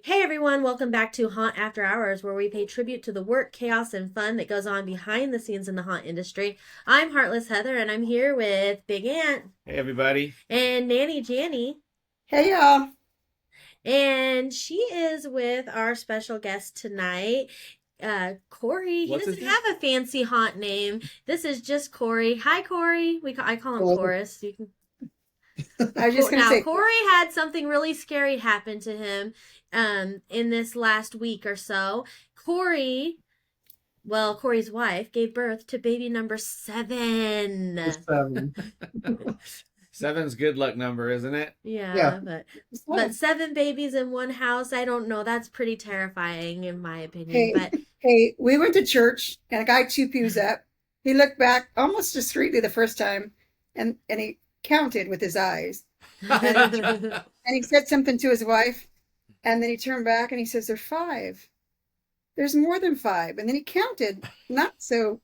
Hey everyone, welcome back to Haunt After Hours, where we pay tribute to the work, chaos, and fun that goes on behind the scenes in the haunt industry. I'm Heartless Heather, and I'm here with Big Ant Hey everybody. and Nannie Jannie, Hey y'all. and she is with our special guest tonight, Corey. He What's his doesn't name? have a fancy haunt name. This is just Corey. Hi, Corey. I call him Hello. Chorus. You can I was just going to Now, say, Corey had something really scary happen to him in this last week or so. Corey's wife, gave birth to baby number 7. seven. Seven's good luck number, isn't it? Yeah. Yeah, but 7 babies in one house, I don't know. That's pretty terrifying in my opinion. Hey, But hey, we went to church and a guy 2 pews up. He looked back almost discreetly the first time and he counted with his eyes. And he said something to his wife and then he turned back and he says, "There's 5. There's more than 5." And then he counted, not so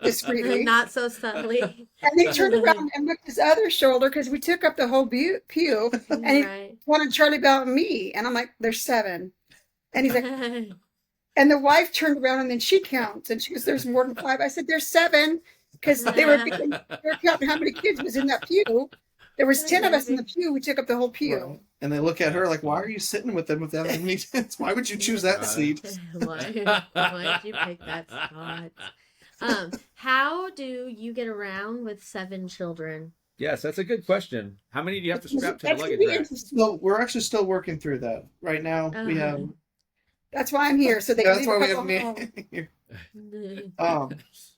discreetly. not so subtly. And then he turned around and looked his other shoulder because we took up the whole pew and he Right. wanted Charlie Bell and me. And I'm like, "There's 7." And he's like, and the wife turned around and then she counts and she goes, "There's more than 5." I said, "There's 7," because they were counting how many kids was in that pew. There was 10 of us in the pew. We took up the whole pew. Right. And they look at her like, "Why are you sitting with them with that many kids? Why would you choose that seat?" Why did you pick that spot? How do you get around with 7 children? Yes, that's a good question. How many do you have to strap to the That's gonna luggage be rack? interesting. So we're actually still working through that. Right now, we have. Uh, That's why I'm here. So they Yeah, can that's leave why a we have couple home. me here.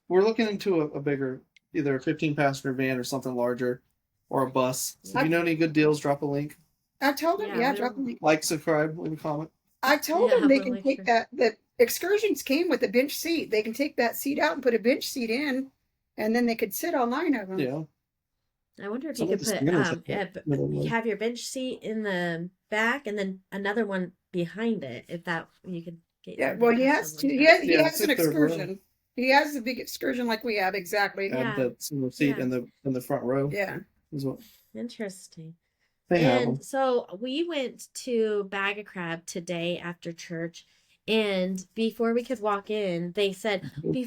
We're looking into a bigger, either a 15-passenger van or something larger, or a bus. So if you know any good deals, drop a link. I told them, Yeah, yeah, we drop don't- them. Like, subscribe, leave a comment. I told Yeah, them they we'll can make take sure. that. The excursions came with a bench seat. They can take that seat out and put a bench seat in, and then they could sit all 9 of them. Yeah. I wonder if Some you of could the put spinners have that middle one. have your bench seat in the back and then another one behind it. If that you could get Yeah, them well, to he have has to. something He like has, he Yeah, has it's an a third row. excursion. He has a big excursion like we have, exactly. Yeah. And the single seat Yeah. in the front row Yeah. is what that. Interesting. they have them. And so we went to Bag of Crab today after church. And before we could walk in, they said, we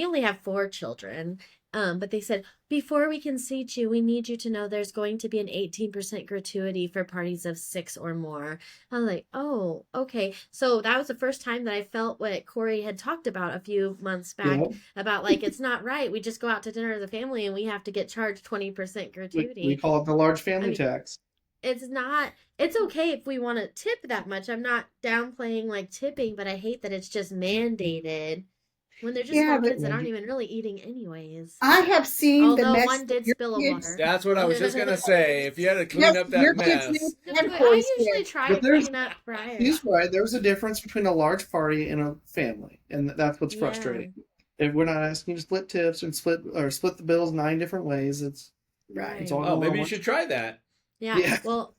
only have 4 children. But they said, before we can seat you, we need you to know there's going to be an 18% gratuity for parties of 6 or more. I was like, oh, okay. So that was the first time that I felt what Corey had talked about a few months back Yeah. about like, it's not right. We just go out to dinner as a family and we have to get charged 20% gratuity. We call it the large I family mean, tax. it's okay if we want to tip that much. I'm not downplaying like tipping, but I hate that it's just mandated when they're just Yeah, small but kids that aren't even really eating anyways. I have seen the Although mess one that did your spill a kids. water. That's what I was just gonna say. If you had to clean Yep, up your that kids mess. knew and I Corey's usually kids. try But to there's- clean up prior. He's right. There's a difference between a large party and a family, and that's what's Yeah. frustrating. If we're not asking you to split tips and split the bills 9 different ways, it's Right. all Oh, going maybe on you one- should try that. Yeah. Yeah. Well,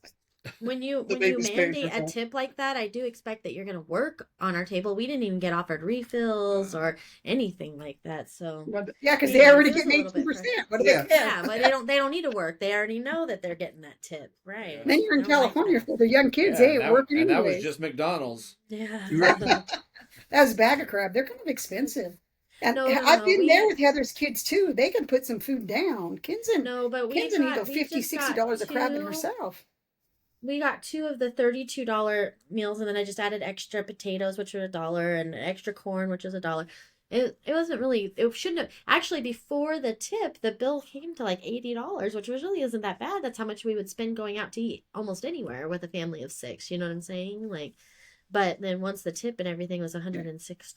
when you The when you baby's paying for mandate a itself. tip like that, I do expect that you're gonna work on our table. We didn't even get offered refills or anything like that. So Yeah, because Yeah, they already it was get a little bit 18%. What do Yeah. they care? yeah, but they don't need to work. They already know that they're getting that tip, right? Then you're in I don't like California that. for the young kids. Yeah, They ain't working and that was anyway. just McDonald's. Yeah. That was a bag of crab. They're kind of expensive. And No, I've been we there with Heather's kids too. They can put some food down. Kinson no, but can we eat $50, just got $60 a crab in two. herself. We got 2 of the $32 meals, and then I just added extra potatoes, which were $1, and extra corn, which was $1. It wasn't really. It shouldn't have actually. Before the tip, the bill came to like $80, which was really isn't that bad. That's how much we would spend going out to eat almost anywhere with a family of 6. You know what I'm saying? Like, but then once the tip and everything was $106.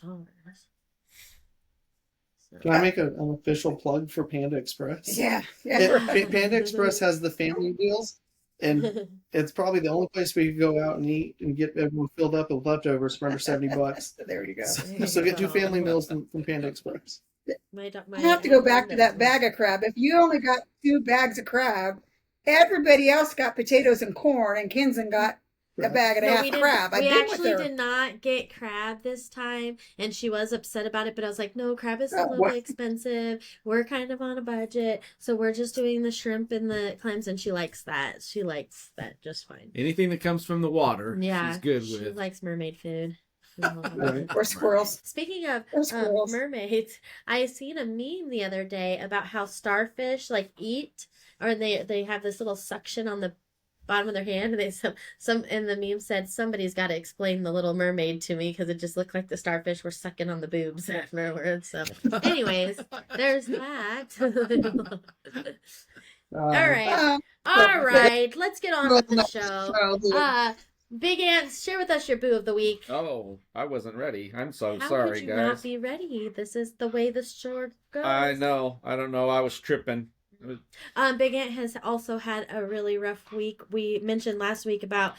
So. Can I make an official plug for Panda Express? Yeah, yeah. Panda Express has the family deals, and it's probably the only place we could go out and eat and get everyone filled up with leftovers for under $70. There you go. So get 2 family meals from Panda Express. I have to go back to that bag of crab. If you only got 2 bags of crab, everybody else got potatoes and corn, and Kinson got a bag and a No, half we didn't. crab. I've We been with actually her. did not get crab this time, and she was upset about it. But I was like, "No, crab is a Oh, little what? expensive. We're kind of on a budget, so we're just doing the shrimp and the clams." And she likes that. She likes that just fine. Anything that comes from the water, Yeah, she's good she with. likes mermaid food. Right. Or squirrels. Speaking of Or squirrels. mermaids, I seen a meme the other day about how starfish like eat, or they have this little suction on the bottom of their hand, and they some and the meme said somebody's got to explain the Little Mermaid to me because it just looked like the starfish were sucking on the boobs afterwards. So, anyways, there's that. All right, all right. Let's get on with the show. Big Ant, share with us your boo of the week. Oh, I wasn't ready. I'm so How sorry, could you guys. not be ready? This is the way this show goes. I know. I don't know. I was tripping. Big Ant has also had a really rough week. We mentioned last week about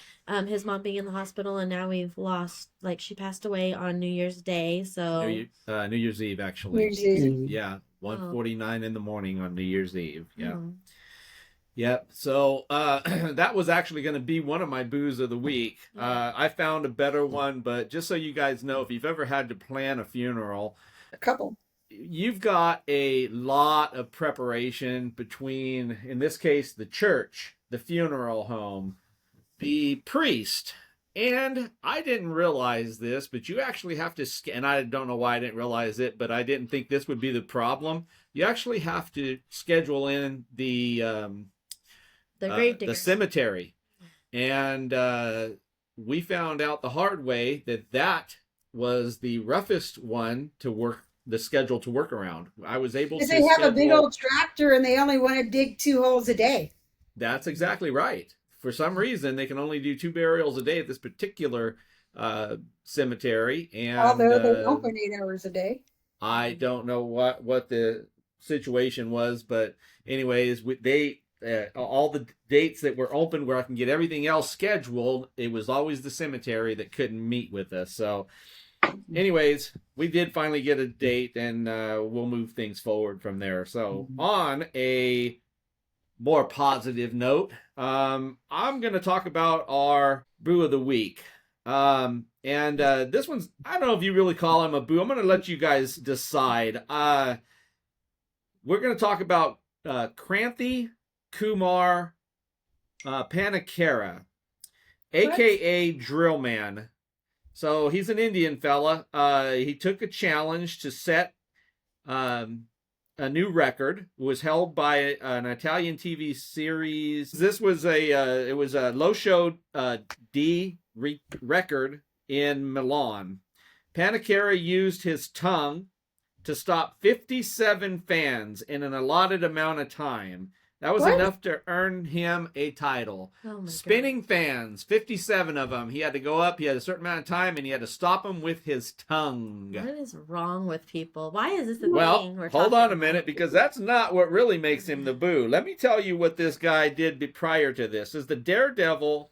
his mom being in the hospital, and now we've lost, like, she passed away on New Year's Day. So New Year's Eve, actually. New Year's Eve. Yeah, 1:49 in the morning on New Year's Eve. Yeah. Oh. Yep. So that was actually going to be one of my boos of the week. I found a better one, but just so you guys know, if you've ever had to plan a funeral, A couple. you've got a lot of preparation between, in this case, the church, the funeral home, the priest. And I didn't realize this, but you actually have to, and I don't know why I didn't realize it, but I didn't think this would be the problem. You actually have to schedule in the grave digger. the cemetery. And we found out the hard way that was the roughest one to work, the schedule to work around. I was able to Because they have a big schedule- old tractor and they only want to dig 2 holes a day. That's exactly right. For some reason, they can only do 2 burials a day at this particular cemetery. And Although they open 8 hours a day. I don't know what the situation was, but anyways, they all the dates that were open where I can get everything else scheduled, it was always the cemetery that couldn't meet with us. So anyways, we did finally get a date, and we'll move things forward from there. So on a more positive note, I'm going to talk about our boo of the week. And this one's, I don't know if you really call him a boo. I'm going to let you guys decide. We're going to talk about Kranthi Kumar Panikara, aka Drill Man. So he's an Indian fella. He took a challenge to set a new record. It was held by an Italian TV series. This was it was a low show D record in Milan. Panikara used his tongue to stop 57 fans in an allotted amount of time. That was enough to earn him a title. Oh my Spinning fans, 57 of them. He had to go up, he had a certain amount of time, and he had to stop them with his tongue. God. What is wrong with people? Why is this a Well, thing? hold on a minute, because that's not what really makes him the boo. Let me tell you what this guy did prior to this. Is the Daredevil's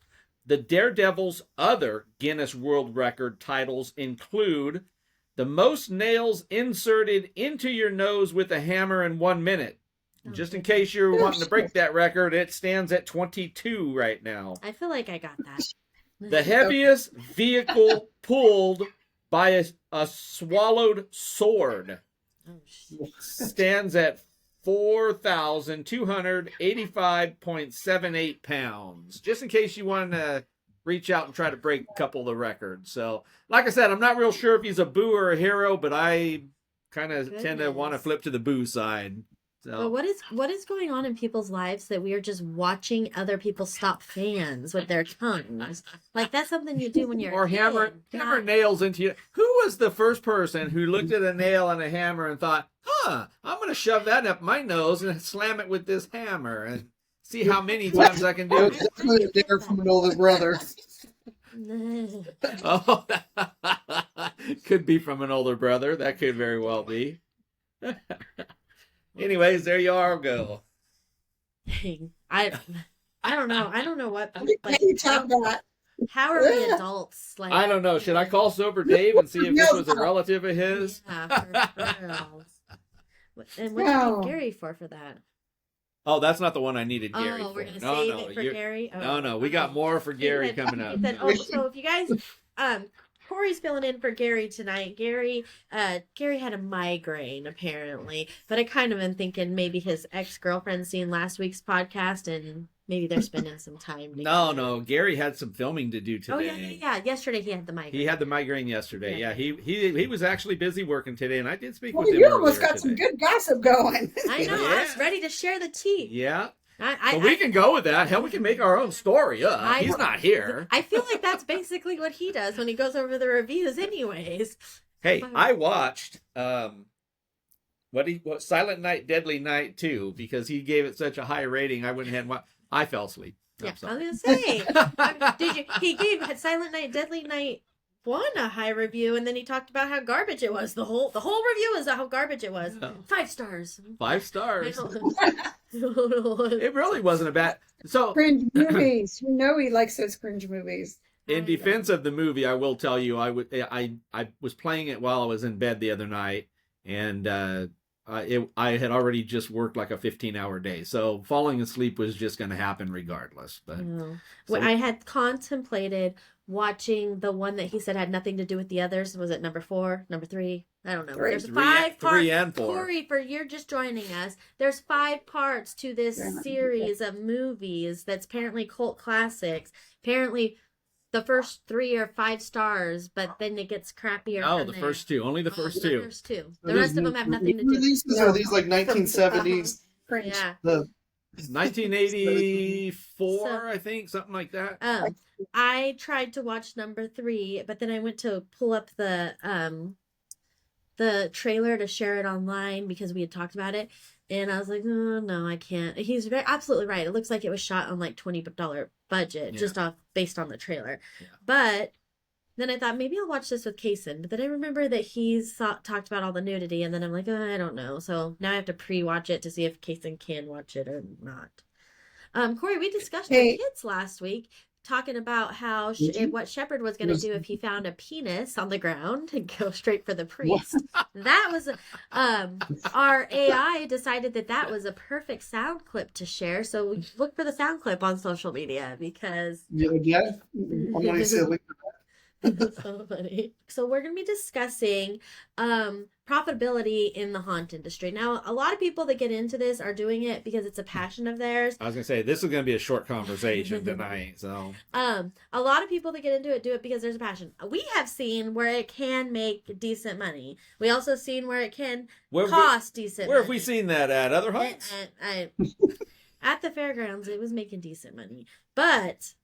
other Guinness World Record titles include the most nails inserted into your nose with a hammer in 1 minute. Just in case you're wanting to break that record, it stands at 22 right now. I feel like I got that. The heaviest vehicle pulled by a swallowed sword Oh, shit. stands at 4,285.78 pounds. Just in case you want to reach out and try to break a couple of the records. So, like I said, I'm not real sure if he's a boo or a hero, but I kind of tend to want to flip to the boo side. So. But what is going on in people's lives that we are just watching other people stop fans with their tongues? Like, that's something you do when you're Or a kid, hammer not- nails into you. Who was the first person who looked at a nail and a hammer and thought, I'm going to shove that up my nose and slam it with this hammer and see how many times I can do It was it? definitely a dare from an older brother. Oh, could be from an older brother. That could very well be. Anyways, there you are. Go. I don't know. I don't know what. Like, You talk about how are we adults? Like, I don't know. Should I call Sober Dave and see if this was a relative of his? yeah, for reals. And what did No. you Gary for that? Oh, that's not the one I needed Gary Oh, for. we're gonna No, save no, it for you're- Gary. Oh, no, we got more for Gary He coming up. said, oh, so if you guys, Corey's filling in for Gary tonight. Gary had a migraine apparently, but I kind of been thinking maybe his ex-girlfriend seen last week's podcast and maybe they're spending some time together. No, Gary had some filming to do today. Oh yeah. Yesterday he had the migraine. He had the migraine yesterday. Yeah. Yeah, he was actually busy working today, and I did speak Well, with him you almost earlier got some today. good gossip going. I know. I was ready to share the tea. Yeah, I, but we can go with that. Hell, we can make our own story up. He's not here. I feel like that's basically what he does when he goes over the reviews, anyways. Hey, I watched what Silent Night, Deadly Night 2 because he gave it such a high rating. I went ahead and watched. I fell asleep. I'm Yeah, I sorry. was gonna say. Did you? He gave Silent Night, Deadly Night 1 a high review, and then he talked about how garbage it was. The whole review is how garbage it was. Oh. 5 stars. 5 stars. I don't- It really wasn't a bad. So, Cringe movies. You know he likes those cringe movies. in defense of the movie, I will tell you, I was playing it while I was in bed the other night, and I had already just worked like a 15-hour day, so falling asleep was just going to happen regardless. But No. So- Well, I had contemplated watching the one that he said had nothing to do with the others. Was it number 4, number 3? I don't know. Three. There's Three- 5 parts. 3 and 4. Corey, you're just joining us. There's 5 parts to this Yeah. series of movies that's apparently cult classics. Apparently, the first 3 are 5 stars, but then it gets crappier. no, from the there. first 2, only the first 2. The first 2. The rest of them have nothing to do. These are these like 1970s. Cringe. Yeah. The 1984, So- I think, something like that. I tried to watch number 3, but then I went to pull up the trailer to share it online because we had talked about it, and I was like, no, I can't. He's absolutely right. It looks like it was shot on like $20 budget, Yeah. just based on the trailer. Yeah. But then I thought maybe I'll watch this with Kason, but then I remember that he's talked about all the nudity, and then I'm like, I don't know. So now I have to pre-watch it to see if Kason can watch it or not. Corey, we discussed Hey. with kids last week, talking about how Did you? what Shepard was going to Was- do if he found a penis on the ground and go straight for the priest. That was our AI decided that was a perfect sound clip to share. So look for the sound clip on social media because yeah, I'm gonna say like it's so funny. So we're going to be discussing profitability in the haunt industry. Now, a lot of people that get into this are doing it because it's a passion of theirs. I was going to say, this is going to be a short conversation tonight, so. A lot of people that get into it do it because there's a passion. We have seen where it can make decent money. We also seen where it can Where, cost decent where have money. we seen that at? Other hunts? At the fairgrounds, it was making decent money. But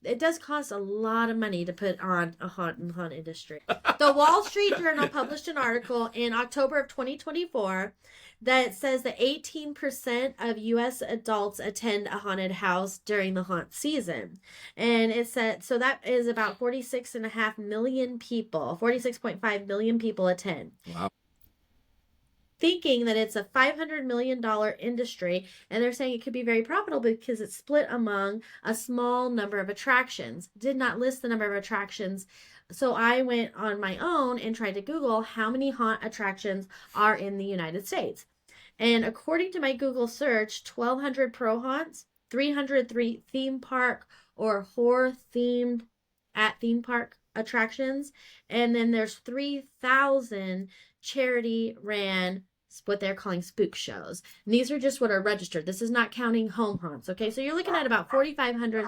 it does cost a lot of money to put on a haunt industry. The Wall Street Journal published an article in October of 2024 that says that 18% of U.S. adults attend a haunted house during the haunt season. And it said, so that is about 46.5 million people, 46.5 million people attend. Wow. Thinking that it's a $500 million industry, and they're saying it could be very profitable because it's split among a small number of attractions. Did not list the number of attractions, so I went on my own and tried to Google how many haunt attractions are in the United States. And according to my Google search, 1,200 pro haunts, 303 theme park or horror themed at theme park attractions, and then there's 3,000 charity ran what they're calling spook shows. And these are just what are registered. This is not counting home haunts. Okay, so you're looking at about 4,500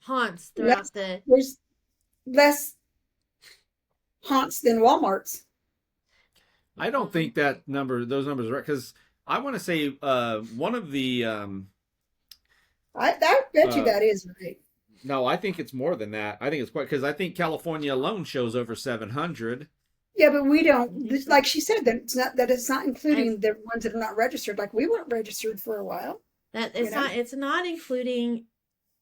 haunts throughout the. There's less haunts than Walmart's. I don't think those numbers are right, because I want to say one of the, I bet you that is right. no, I think it's more than that. I think it's quite, because I think California alone shows over 700. Yeah, but we don't. Like she said, that it's not including the ones that are not registered. Like we weren't registered for a while. That You know? it's not including.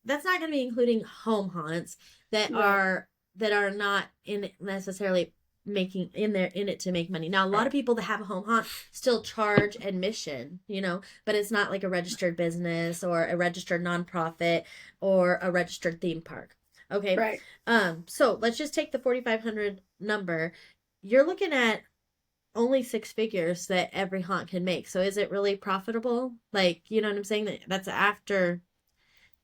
That's not going to be including home haunts that Right. are not in necessarily making in it to make money. Now a lot of people that have a home haunt still charge admission, but it's not like a registered business or a registered nonprofit or a registered theme park. Okay. Right. So let's just take the 4,500 number. You're looking at only six figures that every haunt can make. So is it really profitable? Like, you know what I'm saying? That's after,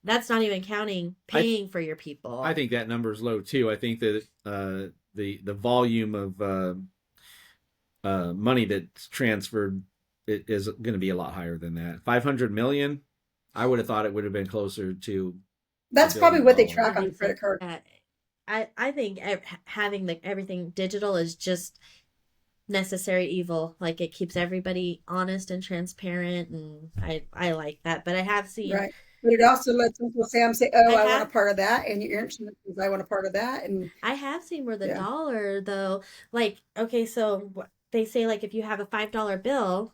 that's not even counting paying for your people. I think that number is low too. I think that the volume of money that's transferred is going to be a lot higher than that. 500 million. I would have thought it would have been closer to. That's $1 probably billion. what they I track on think the credit card. I think having everything digital is just necessary evil. Like it keeps everybody honest and transparent, and I like that. But I have seen Right. But it also lets Uncle Sam say, "Oh, I I want a have part of that," and your insurance says, "I want a part of that," and I have seen where the yeah, dollar though, like okay, so they say like if you have a $5 bill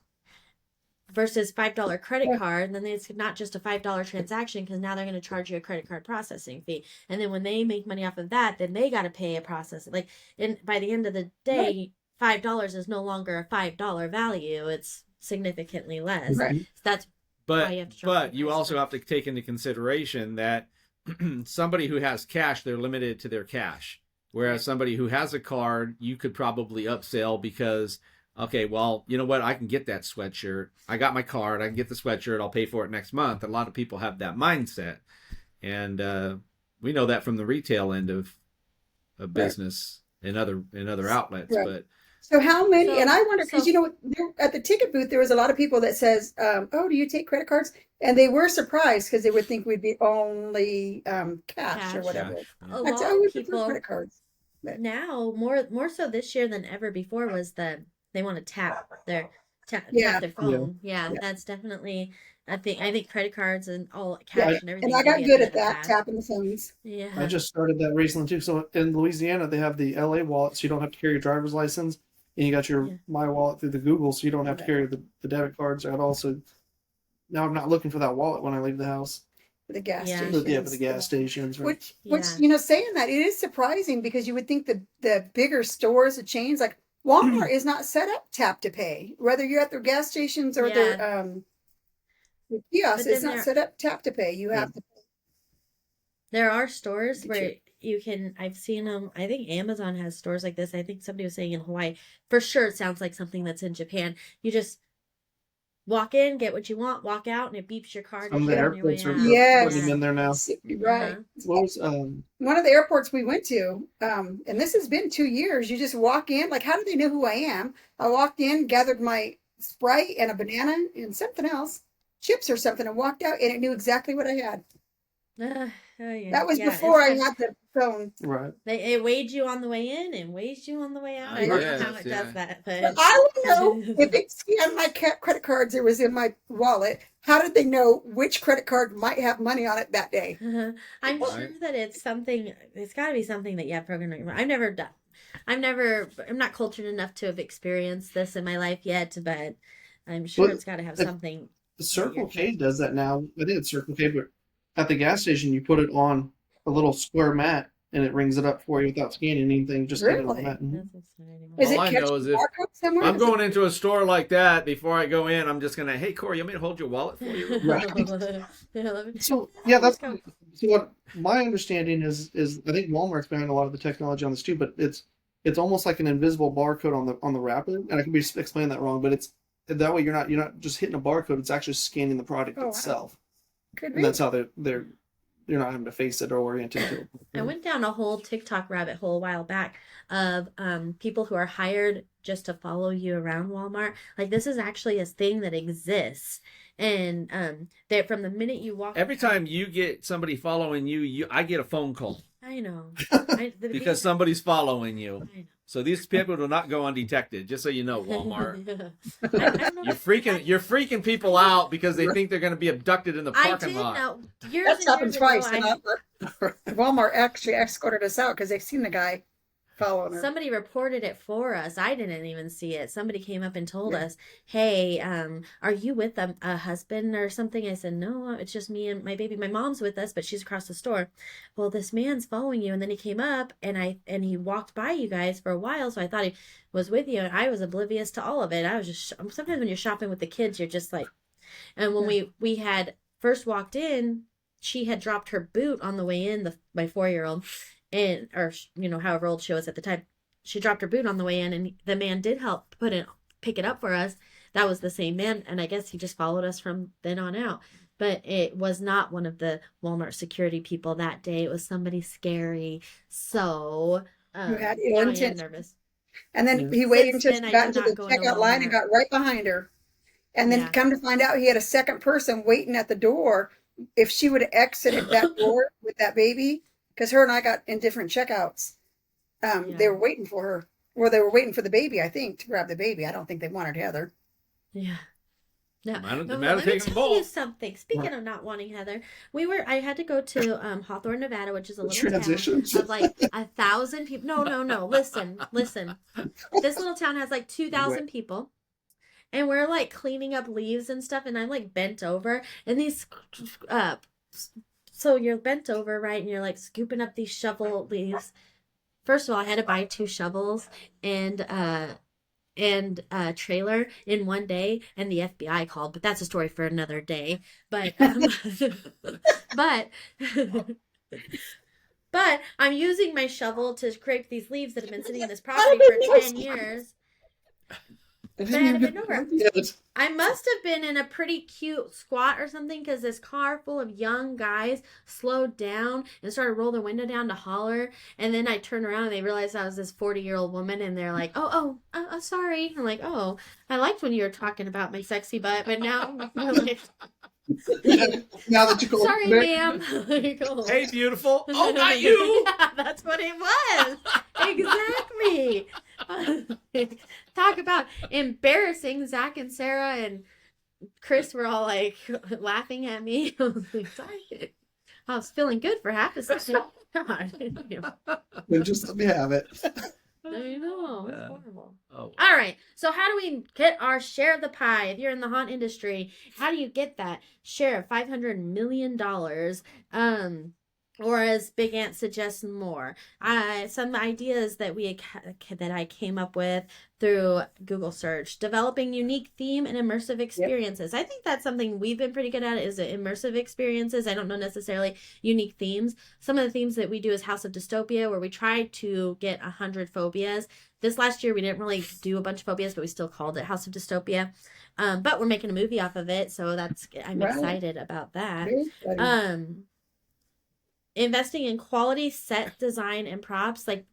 versus $5 credit yeah, card, then it's not just a $5 transaction because now they're going to charge you a credit card processing fee, and then when they make money off of that, then they got to pay a process. Like, and by the end of the right, day, $5 is no longer a $5 value; it's significantly less. right, So that's why you have to charge. But you also have to take into consideration that somebody who has cash, they're limited to their cash. Whereas somebody who has a card, you could probably upsell because, okay, well, you know what? I can get that sweatshirt. I got my card. I can get the sweatshirt. I'll pay for it next month. A lot of people have that mindset. And we know that from the retail end of right, business and other outlets. right. But So how many? And So I wonder because so there, at the ticket booth there was a lot of people that says, "Oh, do you take credit cards?" And they were surprised because they would think we'd be only cash or cash. whatever. cash. A I'd say, lot "Oh, of we prefer people credit cards." But now more so this year than ever before was they want to tap yeah, their Yeah. phone. Yeah, yeah, that's definitely I think credit cards and all yeah. cash I and And everything's I gonna got be a good thing at of the that, past. tapping the phones. I Yeah. just started that recently too. So in Louisiana, they have the LA wallet, so you don't have to carry your driver's license, and you got your Yeah. My Wallet through the Google, so you don't have to Right. carry the debit cards. I'd also now I'm not looking for that wallet when I leave the house. For the gas Yeah. But yeah, for the stations. gas stations, right? Which Yeah. saying that it is surprising because you would think the bigger stores, the chains like Walmart is not set up tap to pay. Whether you're at their gas stations or Yeah. their kiosks, But it's then not set up tap to pay. You Yeah. have to there are stores get your where you can I've seen them. I think Amazon has stores like this. I think somebody was saying in Hawaii. For sure it sounds like something that's in Japan. You just walk in, get what you want, walk out, and it beeps your card Some as of the you're on your way airports are out. putting them Yeah. in there now. right. Uh-huh. What was One of the airports we went to, and this has been 2 years. You just walk in, like, how do they know who I am? I walked in, gathered my Sprite and a banana and something else, chips or something, and walked out, and it knew exactly what I had. Oh yeah. That was Yeah, before I it's had the phone. right? it weighed you on the way in and weighs you on the way out. I don't know how Yes, it yeah. does that, But but I would know if it scanned my credit cards that was in my wallet. How did they know which credit card might have money on it that day? I'm Right. sure that it's something. It's got to be something that you have programmed. I'm not cultured enough to have experienced this in my life yet, but I'm sure Well, it's got to have the, something the that you're Circle K trying. does that now. I think it's Circle K, but at the gas station, you put it on a little square mat, and it rings it up for you without scanning anything. Just get it on the Really? mat. Mhm. That's exciting. Is All it I catching know is a if barcode somewhere? I'm Is it- going into a store like that, before I go in, I'm just gonna, hey Corey, you want me to hold your wallet for you? Right. Yeah, let me- So yeah, let's that's go. so what my understanding is. I think Walmart's behind a lot of the technology on this too, but it's almost like an invisible barcode on the wrapper, and I could be explaining that wrong, but it's that way you're not just hitting a barcode; it's actually scanning the product Oh, wow. itself, Could and be. that's how you're not having to face it or orient it to it. I went down a whole TikTok rabbit hole a while back of people who are hired just to follow you around Walmart. Like this is actually a thing that exists, and that from the minute you walk, Every time you get somebody following you, I get a phone call I know, because somebody's following you. I know. So these people do not go undetected. Just so you know, Walmart. Yeah. I don't know. You're freaking people out because they think they're going to be abducted in the I parking did lot. know years That's and happened years ago. twice. And Walmart actually escorted us out because they've seen the guy following her. Somebody reported it for us. I didn't even see it. Somebody came up and told Yeah. us, "Hey, are you with a husband or something?" I said, "No, it's just me and my baby. My mom's with us, but she's across the store." Well, this man's following you, and then he came up and he walked by you guys for a while, so I thought he was with you, and I was oblivious to all of it. I was just sometimes when you're shopping with the kids, you're just like, and when we had first walked in, she had dropped her boot on the way in, my 4-year-old, and or however old she was at the time, she dropped her boot on the way in, and the man did help pick it up for us. That was the same man, and I guess he just followed us from then on out. But it was not one of the Walmart security people that day. It was somebody scary. So You had now I am intent. nervous. And then Yeah. he waited Since until then, she I got do into the not go into checkout line and Walmart. got right behind her. And then Yeah. come to find out he had a second person waiting at the door. If she would have exited that door with that baby, because her and I got in different checkouts, Yeah. they were waiting for her. Well, they were waiting for the baby, I think, to grab the baby. I don't think they wanted Heather. Yeah. No, Might have let me taken them tell you both. something. Speaking of not wanting Heather, I had to go to Hawthorne, Nevada, which is a little Transitions. town of like 1,000 people. No. Listen. This little town has like 2,000 people. And we're like cleaning up leaves and stuff, and I'm like bent over, and these so you're bent over, right, and you're like scooping up these shovel leaves. First of all, I had to buy 2 shovels and a trailer in one day, and the FBI called, but that's a story for another day. But but but I'm using my shovel to scrape these leaves that have been sitting in this property for 10 years. I But I didn't had to even bend get over. yet. I must have been in a pretty cute squat or something, because this car full of young guys slowed down and started to roll their window down to holler. And then I turned around and they realized I was this 40-year-old woman, and they're like, oh, sorry. I'm like, oh, I liked when you were talking about my sexy butt, but now I'm like, Now that you call sorry, it ma'am. Like, oh. Hey, beautiful. Oh, not you. Yeah, that's what it was. Exactly. Talk about embarrassing. Zach and Sarah and Chris were all like laughing at me. I was like, sorry. I was feeling good for half a second. God. then just let me have it. I know. It's horrible. Oh. All right. So how do we get our share of the pie? If you're in the haunt industry, how do you get that share of $500 million? Or as Big Ant suggests, more. Some ideas that that I came up with through Google search: developing unique theme and immersive experiences. I think that's something we've been pretty good at, is immersive experiences. I don't know necessarily unique themes. Some of the themes that we do is House of Dystopia, where we try to get 100 phobias. This last year we didn't really do a bunch of phobias, but we still called it House of Dystopia. But we're making a movie off of it, so I'm Right. excited about that. Very exciting. Investing in quality set design and props. Like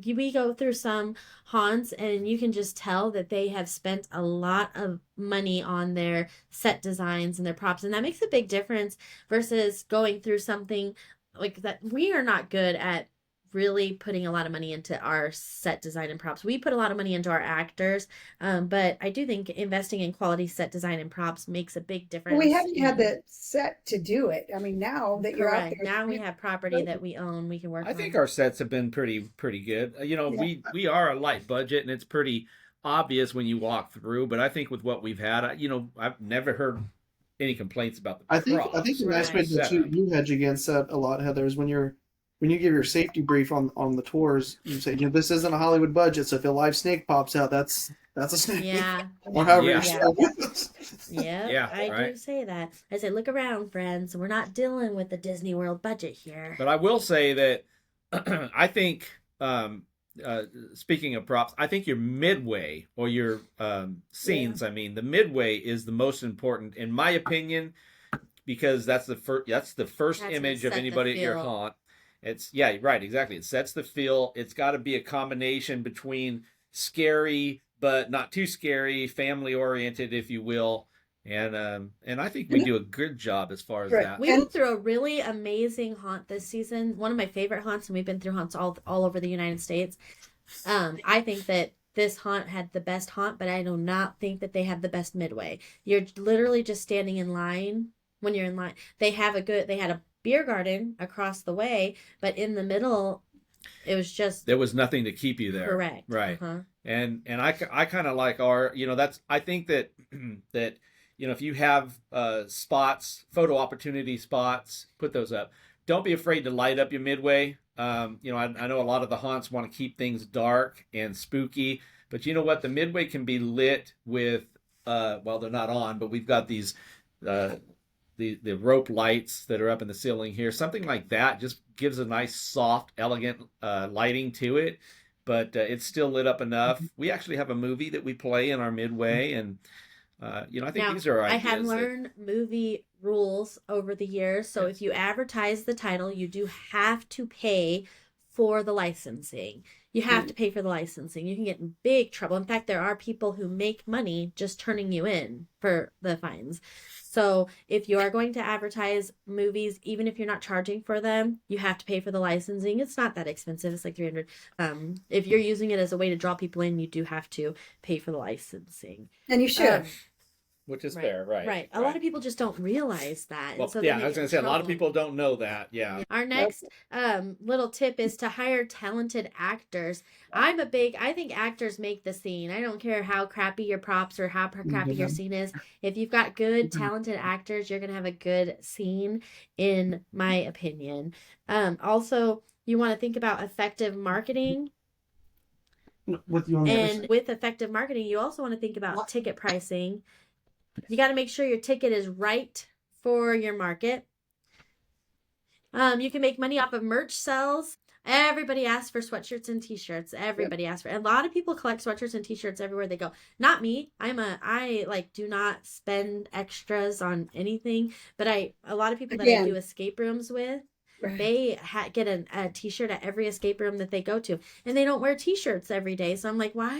we go through some haunts, and you can just tell that they have spent a lot of money on their set designs and their props, and that makes a big difference versus going through something like that. We are not good at really putting a lot of money into our set design and props. We put a lot of money into our actors, but I do think investing in quality set design and props makes a big difference. We haven't had the set to do it. I mean, now that you're out Correct. there, Now we have property that we own, we can work I on. think our sets have been pretty good. We are a light budget, and it's pretty obvious when you walk through. But I think with what we've had, I've never heard any complaints about the I think props. the nice way Right. that you hedge against that a lot, Heather, is when you give your safety brief on the tours, you say, this isn't a Hollywood budget, so if a live snake pops out, that's a snake. Yeah. Or however Yeah. Yeah. I do right. say that. I say, look around, friends. We're not dealing with the Disney World budget here. But I will say that I think, speaking of props, I think your midway or your scenes, the midway is the most important, in my opinion, because that's the first That's image what of set anybody the at your feel. haunt. It's right, exactly. It sets the feel. It's got to be a combination between scary but not too scary, family oriented, if you will. And I think we do a good job as far as Right. that. We went through a really amazing haunt this season. One of my favorite haunts, and we've been through haunts all over the United States. I think that this haunt had the best haunt, but I do not think that they have the best midway. You're literally just standing in line when you're in line. They had a beer garden across the way, but in the middle, it was just There was nothing to keep you there. correct. Right. Uh-huh. And I kind of like our, I think that that if you have spots, photo opportunity spots, put those up. Don't be afraid to light up your midway. I know a lot of the haunts want to keep things dark and spooky, but you know what? The midway can be lit with well, they're not on, but we've got these the rope lights that are up in the ceiling here. Something like that just gives a nice, soft, elegant lighting to it. but it's still lit up enough. We actually have a movie that we play in our midway, and I think Now, these are I ideas have that, learned movie rules over the years. So if you advertise the title, you do have to pay for the licensing. You have to pay for the licensing. You can get in big trouble. In fact, there are people who make money just turning you in for the fines. So if you are going to advertise movies, even if you're not charging for them, you have to pay for the licensing. It's not that expensive. It's like 300. If you're using it as a way to draw people in, you do have to pay for the licensing. And you should. which is Right, fair, right? right. A lot of people just don't realize that. Well, and so yeah, then I was they going get to say in a lot of trouble. people don't know that. Yeah. Our next little tip is to hire talented actors. I think actors make the scene. I don't care how crappy your props or how crappy your scene is. If you've got good, talented actors, you're going to have a good scene, in my opinion. Also, you want to think about effective marketing. With you on the other And side. with effective marketing, you also want to think about ticket pricing. You got to make sure your ticket is right for your market. You can make money off of merch sales. Everybody asks for sweatshirts and t-shirts. Everybody asks for, a lot of people collect sweatshirts and t-shirts everywhere they go. Not me. I like do not spend extras on anything, but a lot of people that I do escape rooms with, they get a t-shirt at every escape room that they go to, and they don't wear t-shirts every day. So I'm like, why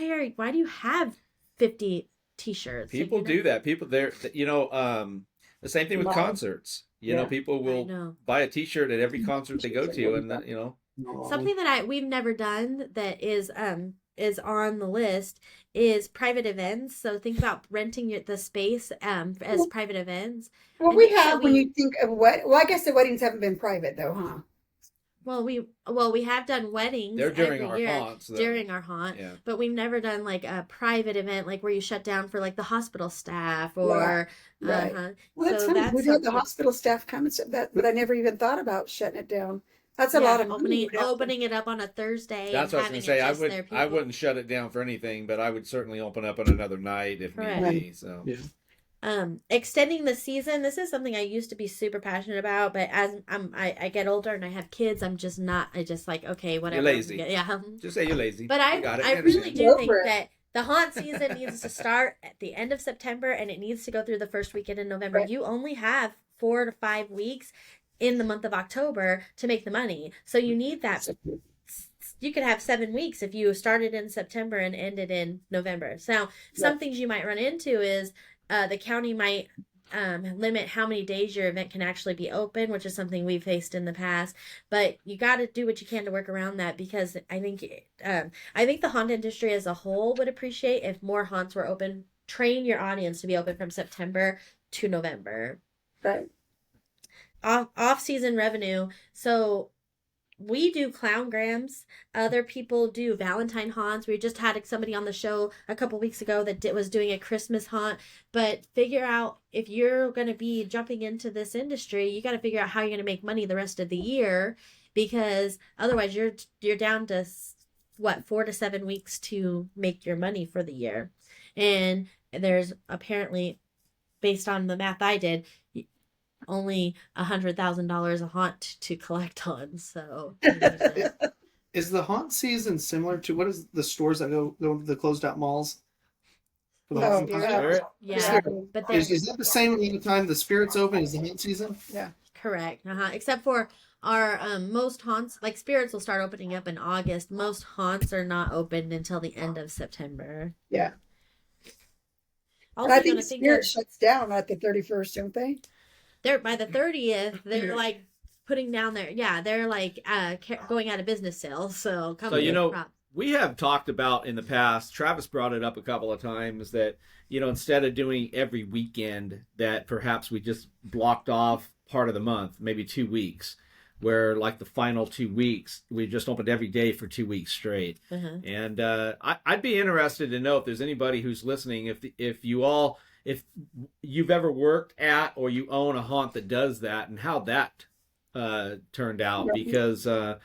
do you have 50 t-shirts? People do that. People there, the same thing with concerts. People will buy a t-shirt at every concert they go to, and something that we've never done that is on the list is private events. So think about renting the space as private events. Well, we have when you think of I guess the weddings haven't been private though, huh? Well, we have done weddings. They're during every our year, haunts, though. during our haunt, Yeah. but we've never done like a private event, like where you shut down for like the hospital staff or. Right. Well, that's So funny. We've had the hospital staff come and said that, but I never even thought about shutting it down. That's a lot of opening it up on a Thursday. That's and what I was going having to say. it just there, I wouldn't shut it down for anything, but I would certainly open up on another night if need be. So. Yeah. Extending the season. This is something I used to be super passionate about, but as I get older and I have kids, I'm just not. I just like, okay, whatever. You're lazy. Yeah. Just say you're lazy. But I really do think that the haunt season needs to start at the end of September and it needs to go through the first weekend in November. Right. You only have 4 to 5 weeks in the month of October to make the money. So you need that. You could have 7 weeks if you started in September and ended in November. So some things you might run into is the county might limit how many days your event can actually be open, which is something we've faced in the past. But you got to do what you can to work around that, because I think the haunt industry as a whole would appreciate if more haunts were open. Train your audience to be open from September to November. Right. Off-season revenue. So we do clowngrams. Other people do Valentine haunts. We just had somebody on the show a couple weeks ago that was doing a Christmas haunt. But figure out, if you're going to be jumping into this industry, you got to figure out how you're going to make money the rest of the year, because otherwise you're down to 4 to 7 weeks to make your money for the year. And there's apparently, based on the math I did, only $100,000 a haunt to collect on. So is the haunt season similar to what is the stores that go to the closed out malls? Yeah, but is that the same any time the Spirit's open as the haunt season? Yeah, correct. Except for our most haunts, like Spirits will start opening up in August. Most haunts are not opened until the end of September. Yeah. Also, I think Spirit shuts down at the 31st, don't they? They're by the 30th. They're like putting down their they're like going out of business sales. So we have talked about in the past. Travis brought it up a couple of times that instead of doing every weekend, that perhaps we just blocked off part of the month, maybe 2 weeks, where like the final 2 weeks we just opened every day for 2 weeks straight. And I'd be interested to know if there's anybody who's listening, if you've ever worked at or you own a haunt that does that, and how that turned out. Because I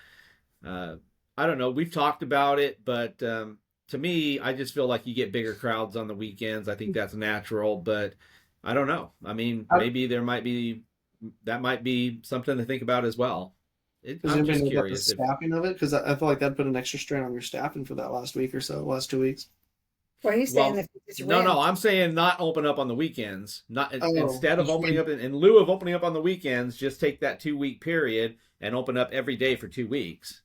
don't know, we've talked about it, but to me, I just feel like you get bigger crowds on the weekends. I think that's natural, but I don't know. I mean, maybe that might be something to think about as well. Does I'm anybody just know about the curious. staffing of it? Because I feel like that put an extra strain on your staffing for that last week or so, last 2 weeks. Well, he's saying Well, that it's no, rent. I'm saying not open up on the weekends. Not Oh, instead of opening up in lieu of opening up on the weekends, just take that 2 week period and open up every day for 2 weeks.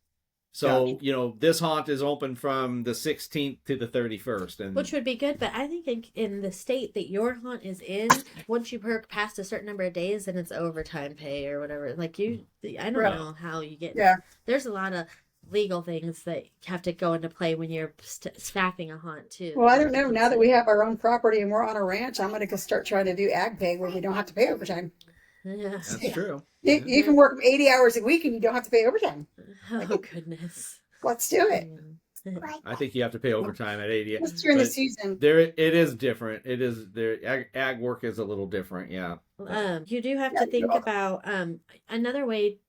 So, gotcha. this haunt is open from the 16th to the 31st. And Which would be good, but I think in the state that your haunt is in, once you work past a certain number of days, then it's overtime pay or whatever. Like I don't Right. know how you get. Yeah. There's a lot of legal things that have to go into play when you're staffing a haunt too. Well, I don't know. Now that we have our own property and we're on a ranch, I'm going to start trying to do ag pay where we don't have to pay overtime. Yeah. that's true. You can work 80 hours a week and you don't have to pay overtime. Oh goodness. Let's do it. I think you have to pay overtime at 80. Just during the But season. it is different. It is there. Ag work is a little different. Yeah. You do have to think about another way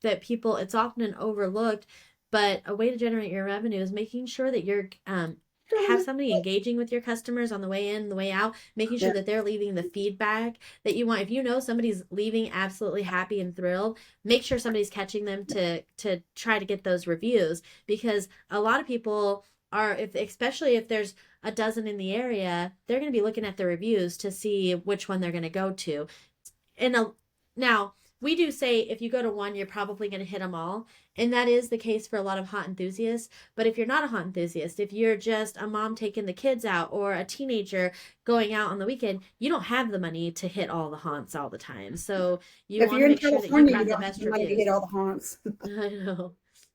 that people, it's often overlooked, but a way to generate your revenue is making sure that you're have somebody engaging with your customers on the way in, the way out, making sure that they're leaving the feedback that you want. If you know somebody's leaving absolutely happy and thrilled, make sure somebody's catching them to try to get those reviews, because a lot of people are, especially if there's a dozen in the area, they're going to be looking at the reviews to see which one they're going to go to. Now we do say if you go to one, you're probably going to hit them all. And that is the case for a lot of haunt enthusiasts. But if you're not a haunt enthusiast, if you're just a mom taking the kids out or a teenager going out on the weekend, you don't have the money to hit all the haunts all the time. So you If want you're to in make sure that California, you've you got the don't have best the money to reviews. hit all the haunts. I know.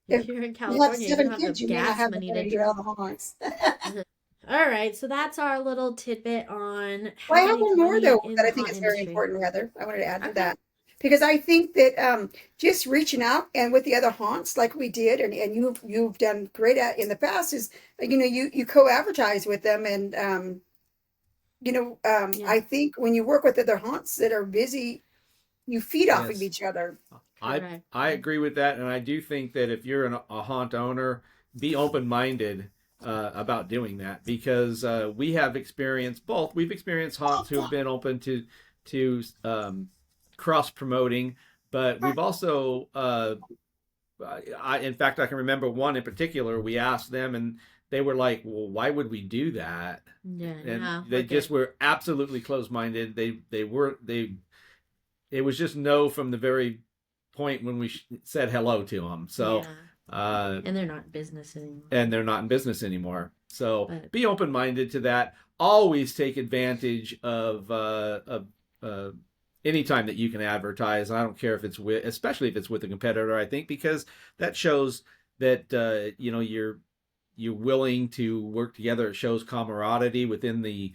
If If you're in you have California, you 7 don't have kids, the you may not gas have the money money to to. hit all the haunts. All right, so that's our little tidbit on Well, I how to have make one more money though in that I the think haunt is very industry. important, Heather. I wanted to add to Okay. that because I think that just reaching out and with the other haunts like we did, and you've done great at in the past is you co-advertise with them, and Yeah. I think when you work with other haunts that are busy, you feed off of Yes. each other. Correct. I agree with that, and I do think that if you're a haunt owner, be open-minded about doing that, because we have experienced both. We've experienced haunts who have been open to cross promoting, but we've also in fact, I can remember one in particular. We asked them, and they were like, "Well, why would we do that?" Yeah, And no, they we're just good. were absolutely closed-minded. They were they. It was just no from the very point when we said hello to them. So, Yeah, and they're not in business anymore. and they're not in business anymore. So But be open minded to that. Always take advantage of any time that you can advertise. I don't care if it's with, especially if it's with a competitor. I think because that shows that you're willing to work together. It shows camaraderie within the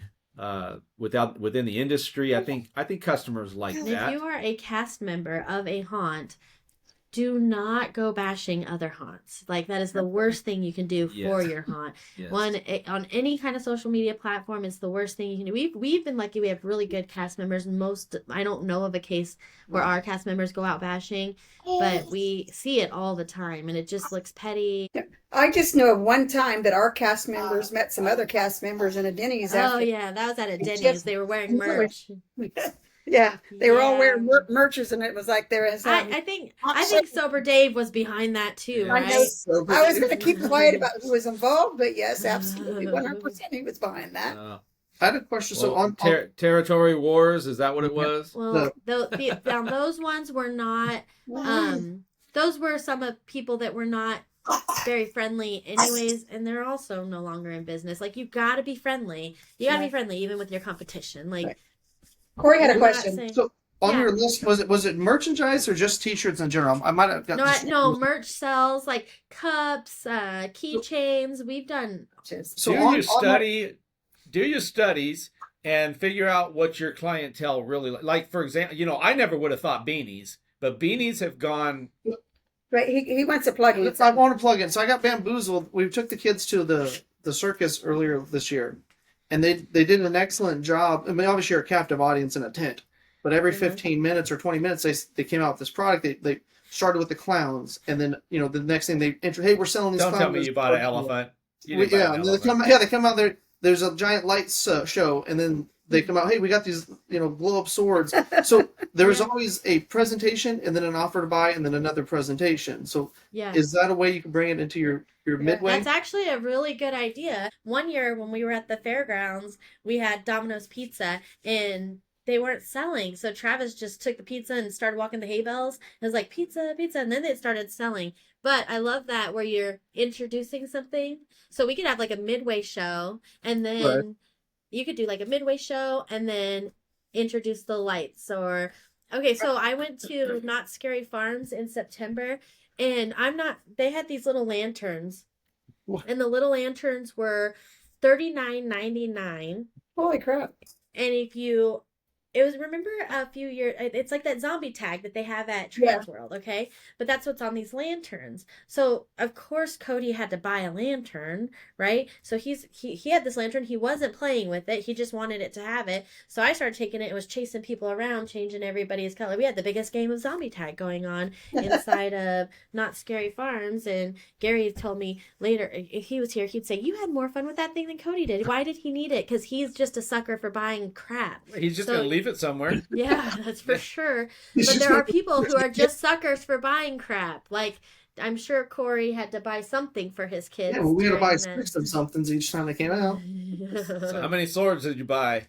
within the industry. I think customers like if that. you are a cast member of a haunt, do not go bashing other haunts. Like, that is the worst thing you can do for Yes. your haunt. Yes. On any kind of social media platform, it's the worst thing you can do. We've been lucky; we have really good cast members. I don't know of a case where our cast members go out bashing, but we see it all the time, and it just looks petty. I just know of one time that our cast members met some other cast members in a Denny's Oh after. yeah, that was at a It's Denny's. just- They were wearing merch. Yeah, they were all Yeah. wearing merches, and it was like there was. I think Sober Dave was behind that too, Yeah. I right? know. I was going to keep quiet about who was involved, but yes, absolutely, 100% he was behind that. I had a question. So on territory wars, is that what it was? Well, now those ones were not. Those were some of people that were not very friendly, anyways, and they're also no longer in business. Like, you got to be friendly. You got to be friendly even with your competition. Like, Corey had a I'm not question. saying- So on Yeah. your list, was it merchandise or just T-shirts in general? I might have got this. No, merch sells like cups, keychains. We've done. So do your studies and figure out what your clientele really like. For example, I never would have thought beanies, but beanies have gone. Right, he wants to plug it. I want to plug in. So I got bamboozled. We took the kids to the circus earlier this year, and they did an excellent job. I mean, obviously you're a captive audience in a tent, but every 15 minutes or 20 minutes they came out with this product. They started with the clowns, and then the next thing they enter. Hey, we're selling these. Don't clowns. tell me you bought an elephant. You didn't buy an Yeah, elephant. they come out there. There's a giant lights show, and then they come out, hey, we got these, blow up swords. So there's Yeah. always a presentation and then an offer to buy and then another presentation. So Yeah. is that a way you can bring it into your midway? That's actually a really good idea. One year when we were at the fairgrounds, we had Domino's Pizza and they weren't selling. So Travis just took the pizza and started walking the hay bales. It was like pizza, pizza, and then they started selling. But I love that where you're introducing something. So we could have like a midway show and Right. then you could do like a midway show and then introduce the lights or okay, so I went to Not Scary Farms in September and they had these little lanterns What? and the little lanterns were $39.99. Holy crap. And remember a few years, it's like that zombie tag that they have at Trans World, okay? But that's what's on these lanterns. So, of course, Cody had to buy a lantern, right? So he had this lantern. He wasn't playing with it. He just wanted it to have it. So I started taking it and was chasing people around, changing everybody's color. We had the biggest game of zombie tag going on inside of Not Scary Farms. And Gary told me later, if he was here, he'd say, you had more fun with that thing than Cody did. Why did he need it? Because he's just a sucker for buying crap. He's just going to leave it somewhere. Yeah, that's for sure. But there are people who are just suckers for buying crap. Like, I'm sure Corey had to buy something for his kids. Yeah, well, we had to buy during 6 of somethings each time they came out. So how many swords did you buy?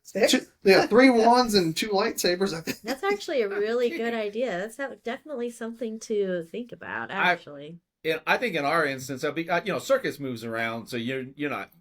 Six? 3 wands and 2 lightsabers. I think. That's actually a really good idea. That's definitely something to think about, actually. I think in our instance, it'll be, circus moves around, so you're not.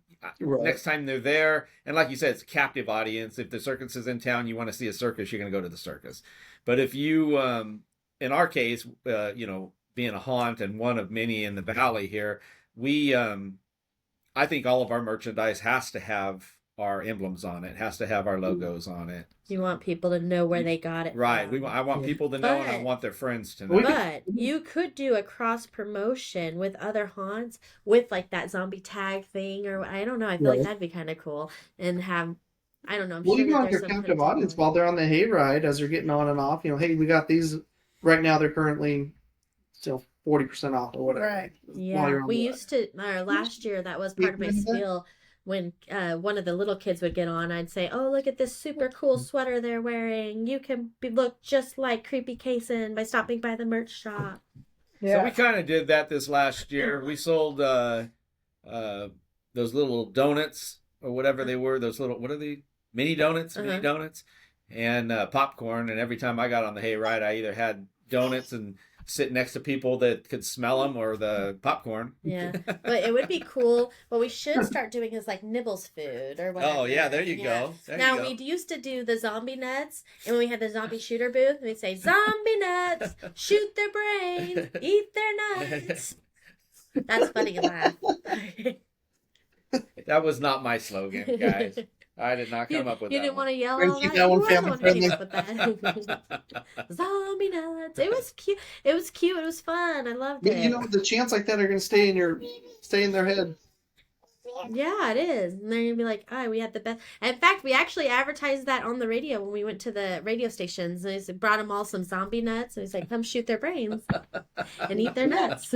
Right. Next time they're there, and like you said, it's a captive audience. If the circus is in town, you want to see a circus, you're going to go to the circus. But if you, in our case, being a haunt and one of many in the valley here, we, I think all of our merchandise has to have our emblems on it, has to have our logos on it. You want people to know where they got it Right. from. I want people to know, and I But- want their friends to know. But you could do a cross promotion with other haunts with like that zombie tag thing, or I don't know. I feel like Right. that'd be kind of cool, and have I don't know. I'm Well, sure even that like there's their some captive kind of audience technology. while they're on the hayride, as they're getting on and off, hey, we got these right now. They're currently still 40% off or whatever. Right. while Yeah, you're on we the used to. Last year, that was part of my remember that? spiel. When one of the little kids would get on, I'd say, "Oh, look at this super cool sweater they're wearing. You can look just like Creepy Kason by stopping by the merch shop." So we kind of did that this last year. We sold those little donuts or whatever they were. Those little, what are they? Mini donuts, mini donuts, and popcorn. And every time I got on the hayride, I either had donuts and sit next to people that could smell them or the popcorn. Yeah, but it would be cool. What we should start doing is like Nibbles food or whatever. Oh yeah, there you go. There Now you go. we used to do the zombie nuts, and when we had the zombie shooter booth, we'd say, "Zombie nuts, shoot their brains, eat their nuts." That's funny to laugh. That was not my slogan, guys. I did not come up with You that didn't one. want to yell We're all gonna that. keep that You one were the family one who came friendly. up with that. Zombie nuts. It was cute. It was cute. It was fun. I loved But, it. the chants like that are going to stay in their head. Yeah, it is. And they're gonna be like, "Oh, we had the best." In fact, we actually advertised that on the radio when we went to the radio stations. And we brought them all some zombie nuts, and we said, "Come shoot their brains and eat their nuts."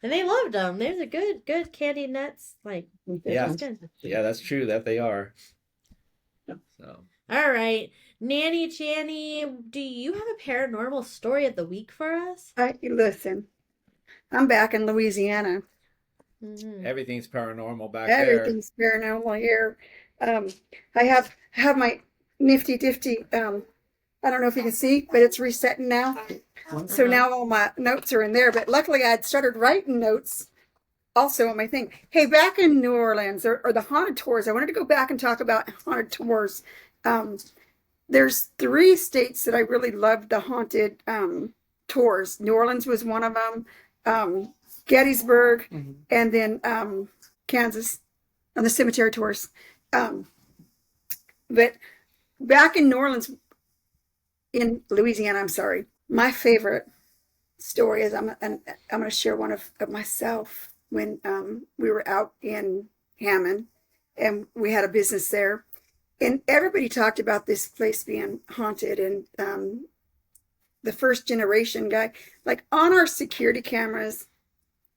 And they loved them. Those are good candied nuts. Like, Yeah. it's good. Yeah, that's true that they are. So All right, Nannie Jannie, do you have a paranormal story of the week for us? Listen, I'm back in Louisiana. Mhm. everything's paranormal back Everything's paranormal here. I have my nifty difty. I don't know if you can see, but it's resetting now. So now all my notes are in there. But luckily, I had started writing notes also on my thing. Hey, back in New Orleans or the haunted tours, I wanted to go back and talk about haunted tours. There's 3 states that I really loved the haunted tours. New Orleans was one of them. Gettysburg, and then Kansas on the cemetery tours. But back in New Orleans, in Louisiana, I'm sorry, my favorite story is I'm going to share one of myself when we were out in Hammond and we had a business there. And everybody talked about this place being haunted, and the first generation guy, like on our security cameras,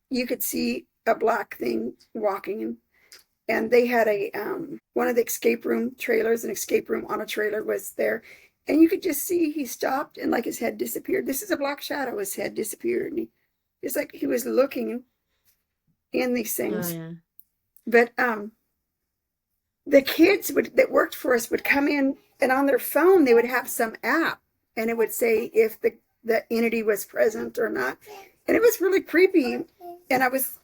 you could see a black thing walking, and they had a one of the escape room trailers, an escape room on a trailer was there, and you could just see he stopped and like his head disappeared. This is a black shadow. His head disappeared, and it's like he was looking in these Oh things. yeah. But the kids that worked for us would come in, and on their phone they would have some app, and it would say if the entity was present or not, and it was really creepy. And I was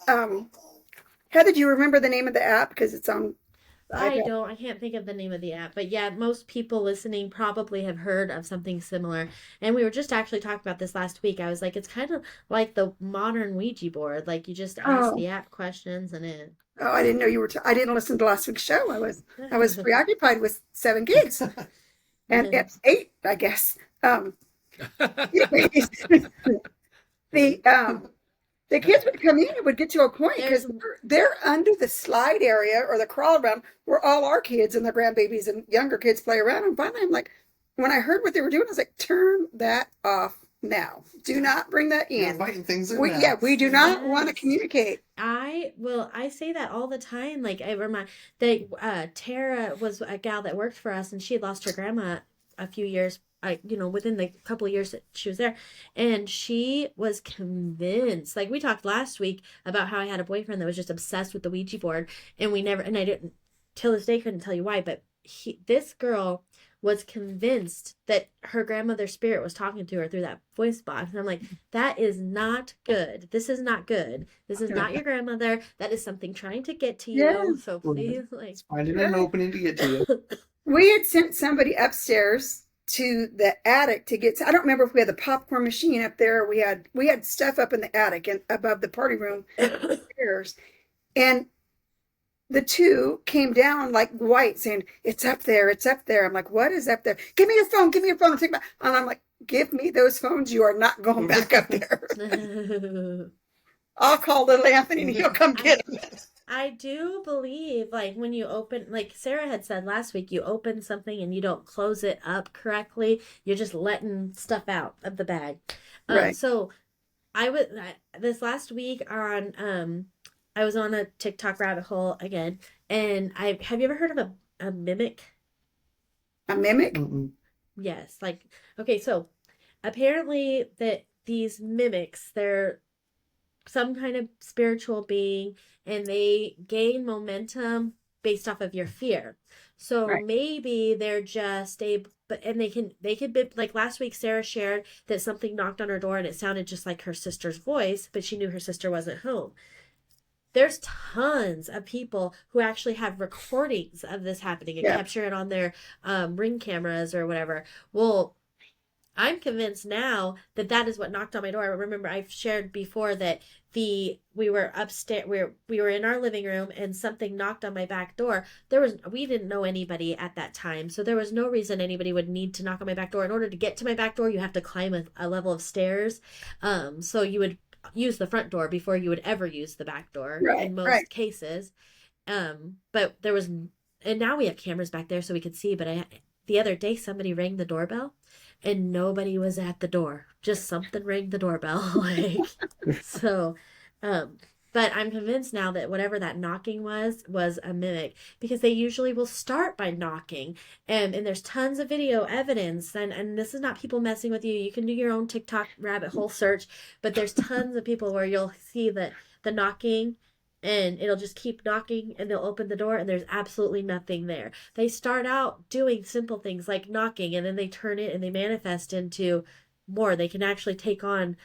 Heather, do you remember the name of the app? Because it's on the I iPad. don't. I can't think of the name of the app, but yeah, most people listening probably have heard of something similar. And we were just actually talking about this last week. I was like, it's kind of like the modern Ouija board. Like you just ask Oh, the app questions and it. oh, I didn't know you were. I didn't listen to last week's show. I was preoccupied with 7 kids and it's 8, I guess. Anyways, the kids would come in and would get to a point There's because they're under the slide area or the crawl around where all our kids and their grandbabies and younger kids play around. And finally, I'm like, when I heard what they were doing, I was like, turn that off now. Do not bring that You're in. inviting things in We, now. yeah, we do not want to Yes. communicate. I say that all the time. Like I remind that Tara was a gal that worked for us, and she had lost her grandma a few years, within the couple of years that she was there, and she was convinced. Like we talked last week about how I had a boyfriend that was just obsessed with the Ouija board, and I didn't till this day couldn't tell you why, but this girl was convinced that her grandmother's spirit was talking to her through that voice box. And I'm like, that is not good. This is not good. This is not your grandmother. That is something trying to get to you. Yes. So please, like, Finding an opening to get to you. We had sent somebody upstairs to the attic to get. I don't remember if we had the popcorn machine up there. Or we had stuff up in the attic and above the party room stairs, and the two came down like white saying, it's up there, it's up there. I'm like, what is up there? Give me your phone, give me your phone. And I'm like, give me those phones. You are not going back up there. I'll call little Anthony and he'll come get them. I do believe, like, when you open, like Sarah had said last week, you open something and you don't close it up correctly. You're just letting stuff out of the bag. Right. So this last week I was on a TikTok rabbit hole again, and have you ever heard of a mimic? A mimic? Mm-mm. Yes, like okay, so apparently that these mimics, they're some kind of spiritual being, and they gain momentum based off of your fear. So Right. maybe they're just and they could be like last week Sarah shared that something knocked on her door and it sounded just like her sister's voice, but she knew her sister wasn't home. There's tons of people who actually have recordings of this happening and Yeah. capture it on their Ring cameras or whatever. Well, I'm convinced now that that is what knocked on my door. I remember I've shared before that we were upstairs, we were in our living room and something knocked on my back door. We didn't know anybody at that time, so there was no reason anybody would need to knock on my back door. In order to get to my back door, you have to climb a level of stairs. So you would use the front door before you would ever use the back door Right, in most right. cases. But there was, and now we have cameras back there so we could see. But the other day somebody rang the doorbell, and nobody was at the door. Just something rang the doorbell, like so. But I'm convinced now that whatever that knocking was a mimic, because they usually will start by knocking, and there's tons of video evidence, and this is not people messing with you. You can do your own TikTok rabbit hole search, but there's tons of people where you'll see the knocking, and it'll just keep knocking, and they'll open the door and there's absolutely nothing there. They start out doing simple things like knocking, and then they turn it and they manifest into more. They can actually take on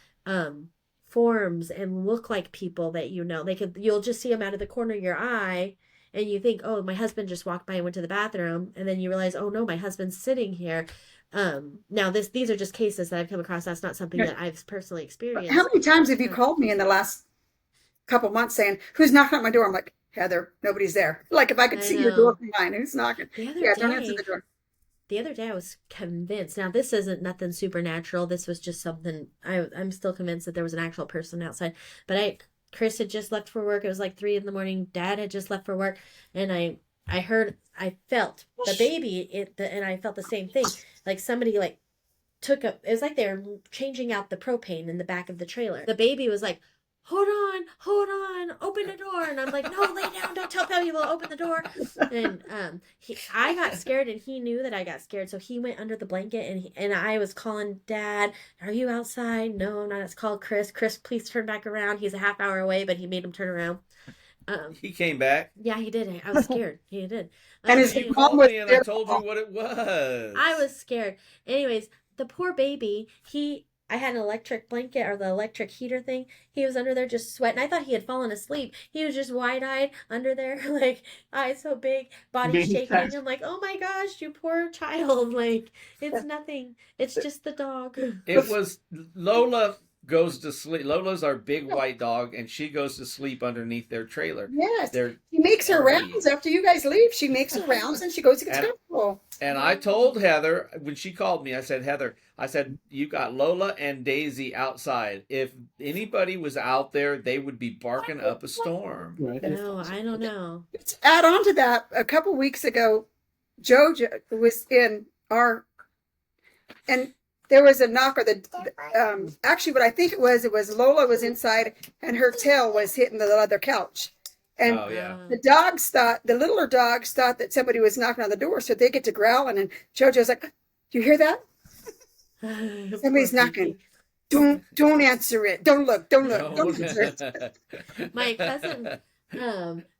forms and look like people that you'll just see them out of the corner of your eye, and you think, oh, my husband just walked by and went to the bathroom, and then you realize, oh no, my husband's sitting here. Now these are just cases that I've come across. That's not something that I've personally experienced. How many times have you called me in the last couple months saying, who's knocking at my door? I'm like, Heather, nobody's there. Like if I could see your door from mine, who's knocking? Don't answer the door. The other day I was convinced. Now this isn't nothing supernatural. This was just something I'm still convinced that there was an actual person outside. But Chris had just left for work. It was like 3 a.m. Dad had just left for work, and I felt the baby and I felt the same thing. Like somebody it was like they were changing out the propane in the back of the trailer. The baby was like hold on, open the door. And I'm like, no, lay down, don't tell people, open the door. And I got scared, and he knew that I got scared, so he went under the blanket, and I was calling Dad, are you outside? No, I'm not. It's called Chris. Chris, please turn back around. He's a half hour away, but he made him turn around. He came back. Yeah, he did. I was scared. He did. And his You mom called was me and I there. told you what it was. I was scared. Anyways, the poor baby, I had an electric blanket or the electric heater thing. He was under there just sweating. I thought he had fallen asleep. He was just wide-eyed under there, like eyes so big, body Baby shaking. fast. I'm like, oh my gosh, you poor child. Like, it's nothing. It's just the dog. It was Lola goes to sleep. Lola's our big white dog, and she goes to sleep underneath their trailer. Yes. They're, She makes her rounds after you guys leave. She makes her rounds and she goes to get comfortable. and I told Heather when she called me, I said, Heather, I said, you got Lola and Daisy outside. If anybody was out there, they would be barking up a storm. Right. No, I don't know. To add on to that, a couple weeks ago, Jojo was in our, and there was a knock, or actually what I think it was Lola was inside and her tail was hitting the leather couch. And Oh yeah. the littler dogs thought that somebody was knocking on the door, so they get to growling, and Jojo's like, you hear that? Somebody's knocking. Don't answer it. Don't look. Don't answer it. My cousin,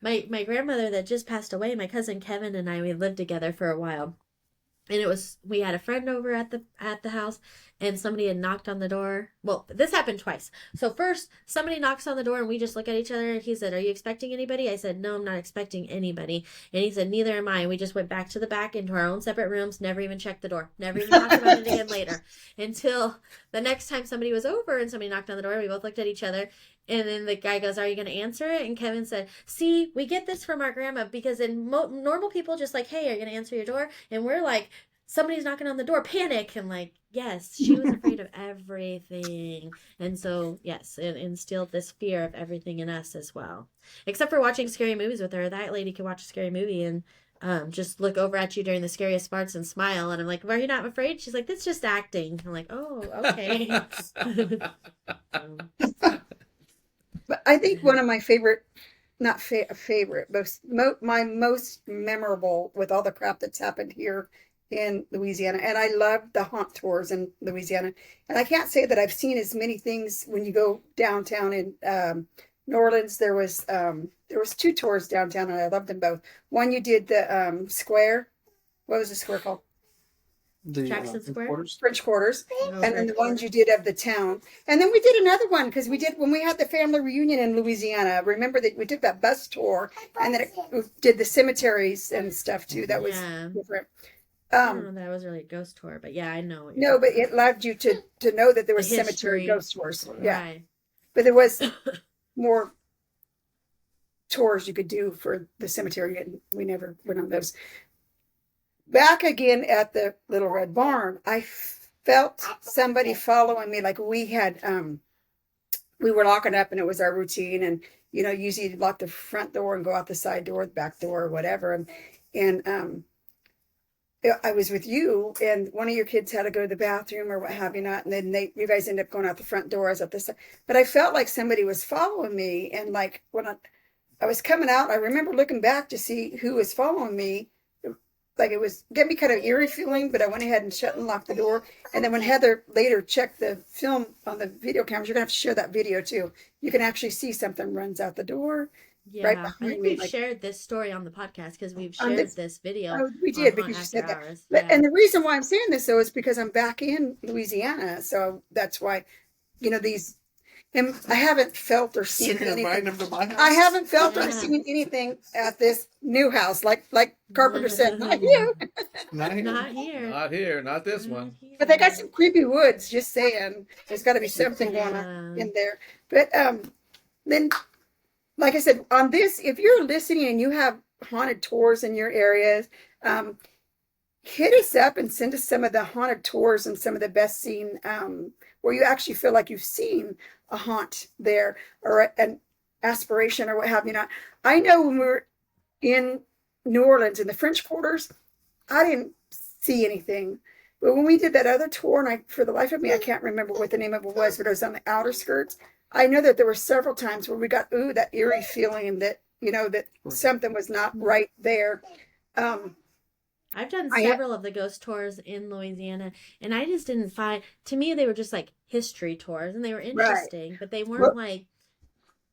my grandmother that just passed away, my cousin Kevin and we lived together for a while. And we had a friend over at the house, and somebody had knocked on the door. Well, this happened twice. So first, somebody knocks on the door, and we just look at each other, and he said, are you expecting anybody? I said, no, I'm not expecting anybody. And he said, neither am I. And we just went back to the back into our own separate rooms, never even checked the door, never even talked about it again later. Until the next time somebody was over and somebody knocked on the door, we both looked at each other. And then the guy goes, are you going to answer it? And Kevin said, see, we get this from our grandma, because in normal people just like, hey, are you going to answer your door? And we're like, somebody's knocking on the door, panic. And like, yes, she was afraid of everything. And so, yes, it instilled this fear of everything in us as well. Except for watching scary movies with her. That lady could watch a scary movie and just look over at you during the scariest parts and smile. And I'm like, are you not afraid? She's like, that's just acting. I'm like, oh, okay. But I think one of my favorite, not favorite, my most memorable with all the crap that's happened here in Louisiana, and I love the haunt tours in Louisiana. And I can't say that I've seen as many things when you go downtown in New Orleans. There was 2 tours downtown, and I loved them both. One, you did the square. What was the square called? The Jackson Square? Quarters. French Quarters. Oh, And then the ones you did of the town. And then we did another one because we did when we had the family reunion in Louisiana. Remember that we took that bus tour, and then it did the cemeteries and stuff too. That was different. I don't know that was really a ghost tour, but yeah, I know. No, but it allowed you to know that there was The cemetery history. ghost tours. Yeah, Right. but there was more tours you could do for the cemetery, and we never went on those. Back again at the Little Red Barn, I felt somebody following me. Like we had, we were locking up, and it was our routine. And usually you'd lock the front door and go out the side door, the back door, or whatever. And I was with you, and one of your kids had to go to the bathroom or what have you not, and then you guys ended up going out the front door. I was at the side, but I felt like somebody was following me, and like when I was coming out, I remember looking back to see who was following me. Like it was getting me kind of eerie feeling, but I went ahead and shut and locked the door. And then when Heather later checked the film on the video cameras, you're gonna have to share that video too. You can actually see something runs out the door. Yeah, Right I behind think me, we've like- shared this story on the podcast because we've On shared this- this video. Oh, we on did Haunt because you After said that. Hours. But, Yeah. and the reason why I'm saying this though is because I'm back in Louisiana, so that's why, these. And I haven't felt or So seen you're gonna invite anything. them to my house? I haven't felt or Yeah. seen anything at this new house, like Carpenter said, not you. Not here. Not here. Not here, not this Not one. here. But they got some creepy woods. Just saying, there's got to be something going on Yeah. in there. But then, like I said, on this, if you're listening and you have haunted tours in your areas, hit us up and send us some of the haunted tours and some of the best seen, where you actually feel like you've seen a haunt there or an aspiration or what have you not. I know when we were in New Orleans in the French Quarters, I didn't see anything. But when we did that other tour, and for the life of me, I can't remember what the name of it was, but it was on the outer skirts. I know that there were several times where we got, that eerie feeling that, that something was not right there. I've done I several of the ghost tours in Louisiana, and I just didn't find, to me, they were just like history tours, and they were Right. interesting, but they weren't Well, like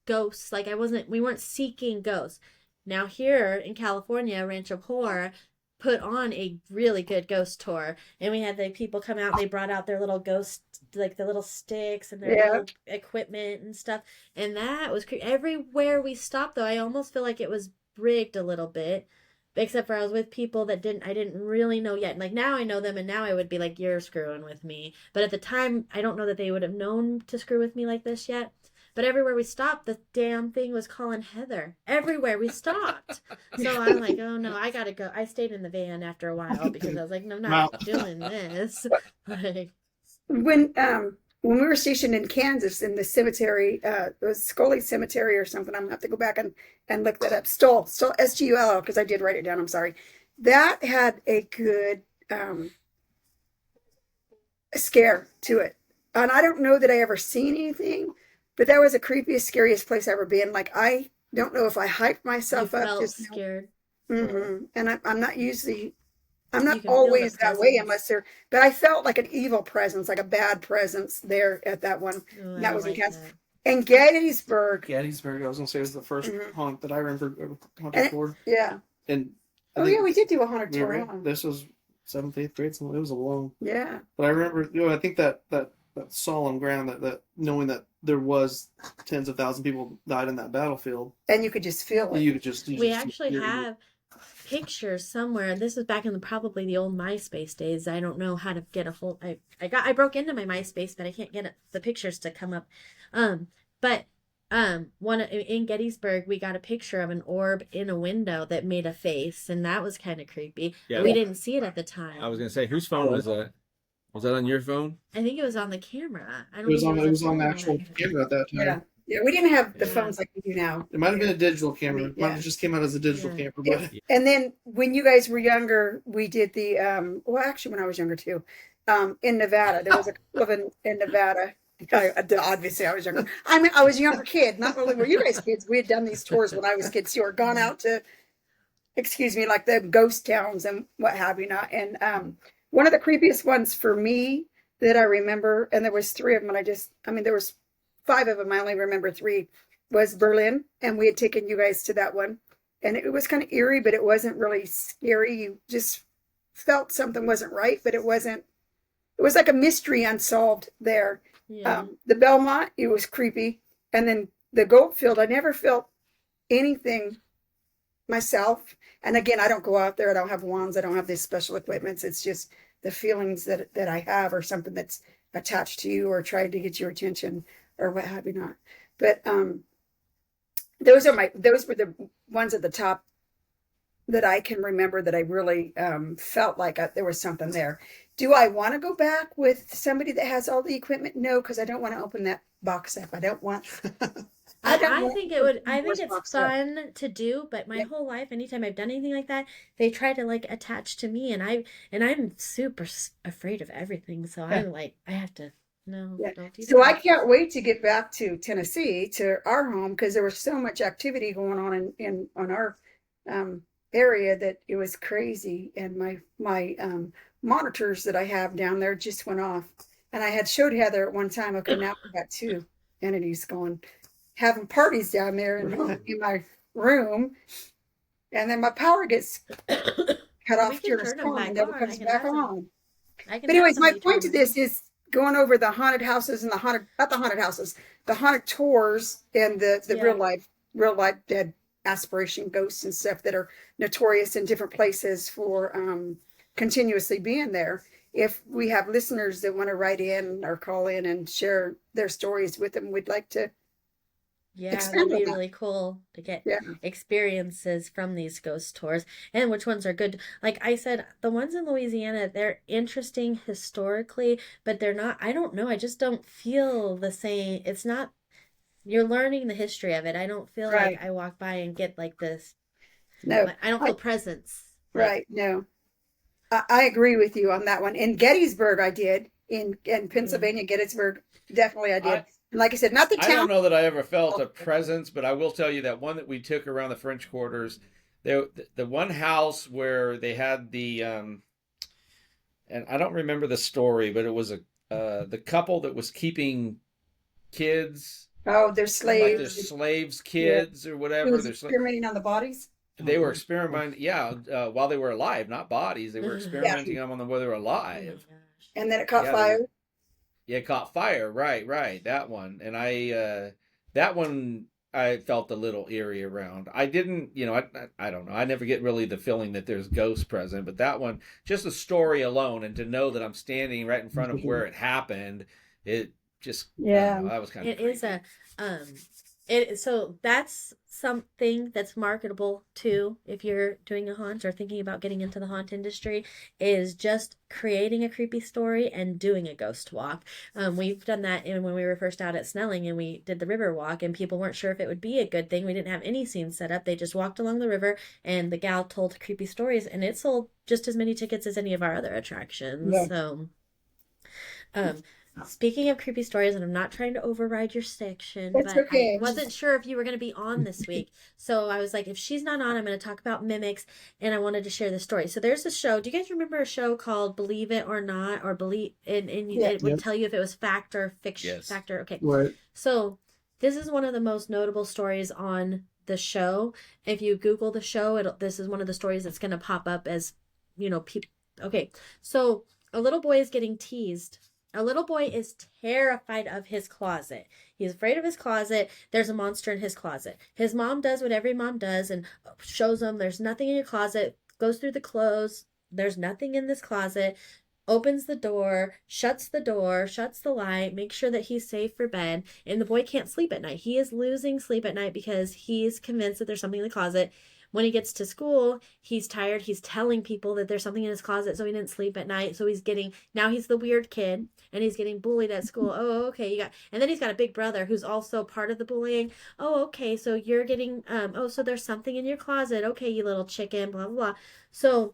ghosts. Like we weren't seeking ghosts. Now here in California, Rancho Horror put on a really good ghost tour, and we had the people come out and they brought out their little ghost, like the little sticks and their yeah. little equipment and stuff, and that was everywhere we stopped. Though I almost feel like it was rigged a little bit, except for I was with people that I didn't really know yet. Like now I know them, and now I would be like, you're screwing with me. But at the time, I don't know that they would have known to screw with me like this yet. But everywhere we stopped, the damn thing was calling Heather. Everywhere we stopped. So I'm like, oh no, I gotta go. I stayed in the van after a while because I was like, no, I'm Wow. not doing this. Like, When we were stationed in Kansas in the cemetery, it was Scully Cemetery or something. I'm gonna have to go back and look that up. Stoll, Stull, because I did write it down. I'm sorry. That had a good scare to it, and I don't know that I ever seen anything, but that was the creepiest, scariest place I ever been. Like I don't know if I hyped you myself up. felt Just scared. and I'm not usually. I'm You not can feel the always that way presence. unless but I felt like an evil presence, like a bad presence there at that one. Oh, And I that don't was in like Kansas. that. And Gettysburg. Gettysburg, I was gonna say, was the first Mhm. haunt that I remember haunted And for. yeah. And I Oh think yeah, we did do a haunted we tour. were, Huh? this was 7th, 8th grade, so it was a long. Yeah. But I remember, I think that solemn ground, that knowing that there was tens of thousands of people died in that battlefield, And you could just feel it. you could just We actually have pictures somewhere. This was back in probably the old MySpace days. I don't know how to get a hold. I broke into my MySpace, but I can't get the pictures to come up. But one in Gettysburg, we got a picture of an orb in a window that made a face, and that was kind of creepy. Yeah. We didn't see it at the time. I was gonna say, whose phone was that? Was that on your phone? I think it was on the camera. I It don't was think on it was the a phone. actual camera at that time. Yeah. Yeah. We didn't have the Yeah. phones like we do now. It might have been a digital camera. It might Yeah. have just came out as a digital Yeah. camera, but And then when you guys were younger, we did the well, actually when I was younger too, in Nevada. There was a couple in Nevada. Obviously, I was younger. I mean, I was a younger kid. Not only were you guys kids, we had done these tours when I was kids too, or gone out to, excuse me, like the ghost towns and what have you not. And one of the creepiest ones for me that I remember, and there was three of them, and there was five of them. I only remember three. Was Berlin, and we had taken you guys to that one, and it was kind of eerie, but it wasn't really scary. You just felt something wasn't right, but it wasn't. It was like a mystery unsolved there. Yeah. The Belmont, it was creepy. And then the Goldfield, I never felt anything myself. And again, I don't go out there. I don't have wands. I don't have these special equipments. It's just the feelings that I have, or something that's attached to you or tried to get your attention or what have you not. But those were the ones at the top that I can remember that I really felt like there was something there. Do I want to go back with somebody that has all the equipment? No, because I don't want to open that box up. I don't want. I want think to it would. open I the think it's box up. fun to do, but my Yep. whole life, anytime I've done anything like that, they try to like attach to me, and I'm super afraid of everything. So I'm like, I have to. No, Yeah. don't do So I that. can't wait to get back to Tennessee, to our home, because there was so much activity going on in on our area that it was crazy. And my monitors that I have down there just went off. And I had showed Heather at one time, okay, now we got two entities going, having parties down there in my room. And then my power gets cut off We can during a turn them storm back and never on. comes back on. I can But anyways, my definitely point turn to this is going over the haunted houses and not the haunted houses, the haunted tours and the Yeah. real life dead aspiration ghosts and stuff that are notorious in different places for continuously being there. If we have listeners that want to write in or call in and share their stories with them, we'd like to Yeah, expand that'd on be that. really cool to get Yeah. experiences from these ghost tours and which ones are good. Like I said, the ones in Louisiana, they're interesting historically, but they're not, I don't know, I just don't feel the same. It's not, you're learning the history of it. I don't feel Right. like I walk by and get like this, No. I don't feel presence. Right. No. I agree with you on that one. In Gettysburg, I did. In Pennsylvania, Gettysburg, definitely I did. And like I said, not the I don't town. know that I ever felt a presence, but I will tell you that one that we took around the French Quarters, the one house where they had and I don't remember the story, but it was the couple that was keeping kids Oh, they're like their slaves. slaves' Yeah. kids or He whatever. was experimenting on the bodies. They were experimenting, yeah, while they were alive, not bodies. They were Yeah. experimenting on them while they were Oh my alive. gosh. And then it caught Yeah, fire. yeah, it caught fire. Right, that one. And that one I felt a little eerie around. I didn't, I don't know. I never get really the feeling that there's ghosts present, but that one, just the story alone, and to know that I'm standing right in front of where it happened, it just, I Yeah. don't know, that was kind of It is a um so that's something that's marketable too if you're doing a haunt or thinking about getting into the haunt industry, is just creating a creepy story and doing a ghost walk. We've done that when we were first out at Snelling, and we did the river walk, and people weren't sure if it would be a good thing. We didn't have any scenes set up. They just walked along the river, and the gal told creepy stories, and it sold just as many tickets as any of our other attractions. Yeah. So speaking of creepy stories, and I'm not trying to override your section, That's but okay. I wasn't sure if you were going to be on this week. So I was like, if she's not on, I'm going to talk about mimics, and I wanted to share the story. So there's a show. Do you guys remember a show called Believe It or Not, or Believe, and Yeah. it would Yep. tell you if it was fact or fiction? Yes. Factor. Okay. Right. So this is one of the most notable stories on the show. If you Google the show, this is one of the stories that's going to pop up as, people. Okay. So a little boy is getting teased. A little boy is terrified of his closet. He's afraid of his closet. There's a monster in his closet. His mom does what every mom does and shows him there's nothing in your closet, goes through the clothes. There's nothing in this closet. Opens the door, shuts the light, makes sure that he's safe for bed, and the boy can't sleep at night. He is losing sleep at night because he's convinced that there's something in the closet. When he gets to school, he's tired. He's telling people that there's something in his closet, so he didn't sleep at night. So he's the weird kid, and he's getting bullied at school. Oh, okay, and then he's got a big brother who's also part of the bullying. Oh, okay, so you're getting, so there's something in your closet. Okay, you little chicken, blah, blah, blah. So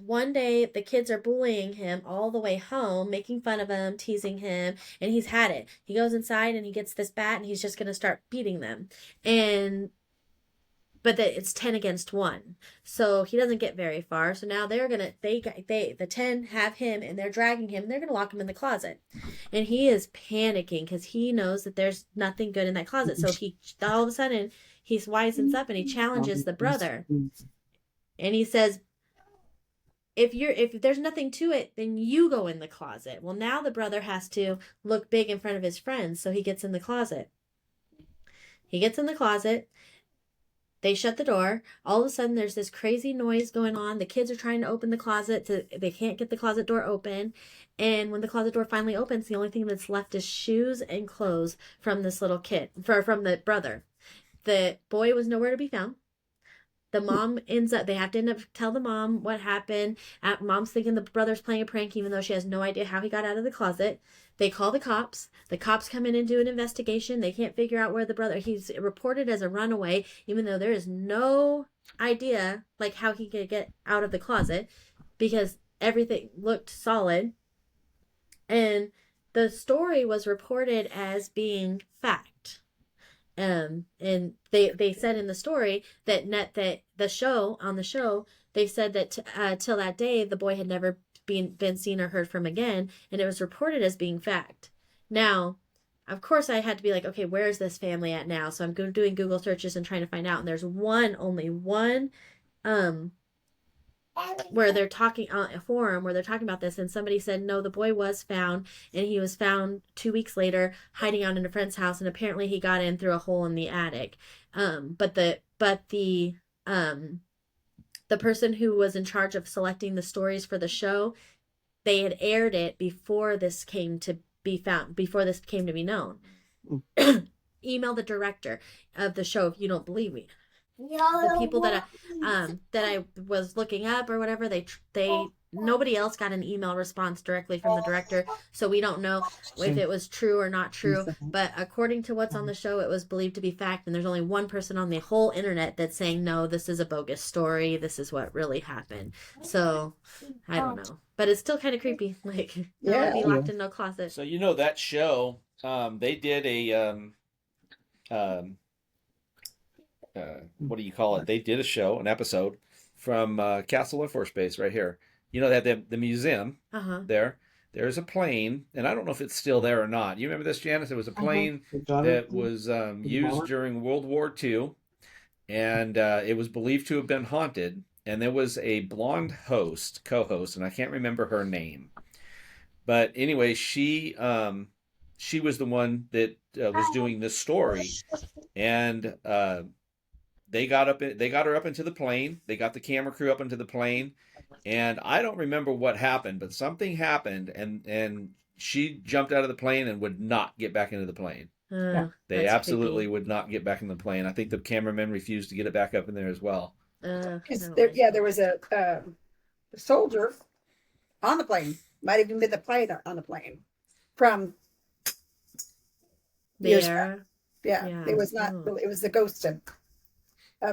one day the kids are bullying him all the way home, making fun of him, teasing him, and he's had it. He goes inside and he gets this bat, and he's just going to start beating them. But it's 10 against 1. So he doesn't get very far. So now the 10 have him, and they're dragging him, and they're going to lock him in the closet. And he is panicking because he knows that there's nothing good in that closet. So all of a sudden, he wisens up and he challenges the brother. And he says, if there's nothing to it, then you go in the closet. Well, now the brother has to look big in front of his friends. So he gets in the closet. They shut the door. All of a sudden, there's this crazy noise going on. The kids are trying to open the closet. They can't get the closet door open. And when the closet door finally opens, the only thing that's left is shoes and clothes from this little kid, from the brother. The boy was nowhere to be found. The mom they have to end up tell the mom what happened. Mom's thinking the brother's playing a prank, even though she has no idea how he got out of the closet. They call the cops. The cops come in and do an investigation. They can't figure out where he's reported as a runaway, even though there is no idea like how he could get out of the closet because everything looked solid. And the story was reported as being fact. And they said in the story that on the show they said that till that day the boy had never been seen or heard from again, and it was reported as being fact. Now, of course, I had to be like, okay, where is this family at now? So I'm doing Google searches and trying to find out, and there's only one where they're talking on a forum where they're talking about this, and somebody said no, the boy was found, and he was found 2 weeks later hiding out in a friend's house, and apparently he got in through a hole in the attic. But the person who was in charge of selecting the stories for the show, they had aired it before this came to be known. Email the director of the show if you don't believe me. The people that I was looking up or whatever, nobody else got an email response directly from the director, so we don't know if it was true or not true. But according to what's on the show, it was believed to be fact, and there's only one person on the whole internet that's saying no, this is a bogus story, this is what really happened. So I don't know, but it's still kind of creepy, like be locked in no closet. So that show they did a what do you call it? They did a show, an episode from Castle Air Force Base right here. You know, they have the museum Uh-huh. there. There's a plane, and I don't know if it's still there or not. You remember this, Janice? It was a plane that was used during World War II, and it was believed to have been haunted. And there was a blonde co-host, and I can't remember her name. But anyway, she was the one that was doing this story, and they got her up into the plane. They got the camera crew up into the plane, and I don't remember what happened, but something happened, and she jumped out of the plane and would not get back into the plane. They That's absolutely creepy. would not get back in the plane. I think the cameramen refused to get it back up in there as well. I don't There, like yeah, that. there was a soldier on the plane. Might even been the plane on the plane from years back. There. Yeah, Yeah. it was not. Oh. It was the ghost of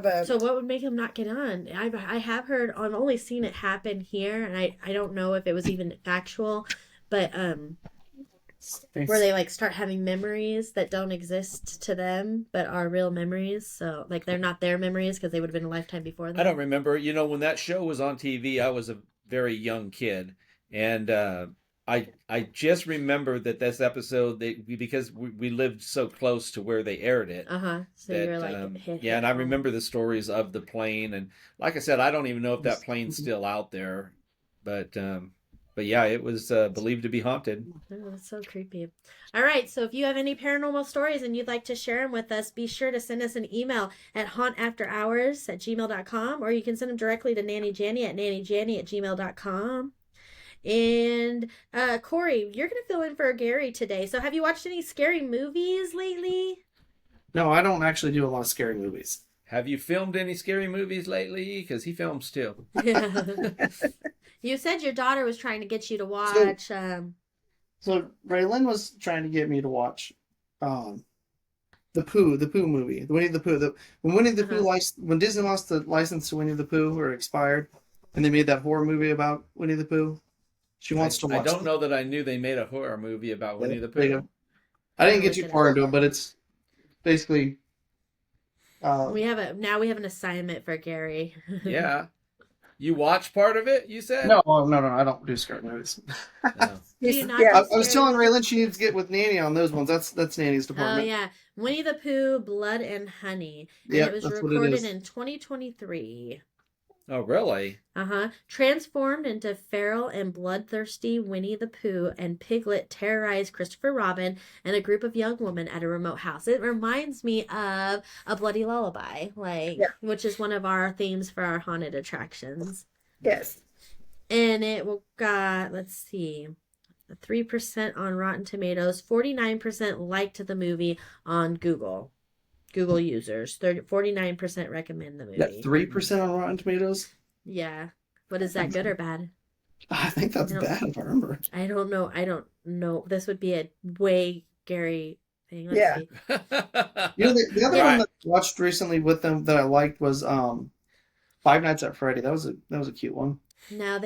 a. So what would make him not get on? I have heard, I've only seen it happen here, and I don't know if it was even factual, but where they like start having memories that don't exist to them but are real memories. So like they're not their memories because they would have been a lifetime before them. I don't remember. You know, when that show was on TV, I was a very young kid, and I just remember that this episode because we lived so close to where they aired it. Uh-huh. So That you're like hit yeah, and I home. remember the stories of the plane, and like I said, I don't even know if that plane's still out there, but yeah, it was believed to be haunted. Oh, that's so creepy. All right, so if you have any paranormal stories and you'd like to share them with us, be sure to send us an email at hauntafterhours@gmail.com, or you can send them directly to Nannie Jannie at nanniejannie@gmail.com. And Corey, you're going to fill in for Gary today. So have you watched any scary movies lately? No, I don't actually do a lot of scary movies. Have you filmed any scary movies lately? Because he films too. You said your daughter was trying to get you to watch. So Raylan was trying to get me to watch the Pooh movie, the Winnie the Pooh. When Winnie the Pooh when Disney lost the license to Winnie the Pooh or expired, and they made that horror movie about Winnie the Pooh, she wants to watch. I don't know that I knew they made a horror movie about Winnie the Pooh. I didn't get too far into it, but it's basically. We have an assignment for Gary. Yeah. You watch part of it, you said? No, I don't do scary movies. No. Do you not Yeah, do I was scary telling Raylan she needs to get with Nannie on those ones. That's Nannie's Oh department. yeah, Winnie the Pooh, Blood and Honey. And Yeah, it was that's what it recorded is. in 2023. Oh, really? Transformed into feral and bloodthirsty Winnie the Pooh and Piglet terrorize Christopher Robin and a group of young women at a remote house. It reminds me of A Bloody Lullaby, which is one of our themes for our haunted attractions. Yes. And it got, let's see, 3% on Rotten Tomatoes, 49% liked the movie on Google users. 49% recommend the movie. Got 3% on Rotten Tomatoes. Yeah. But is that good or bad? I think that's bad if I remember. I don't know. This would be a way Gary thing. Let's Yeah. see. You know, the other one that I watched recently with them that I liked was Five Nights at Freddy. That was a cute one. Now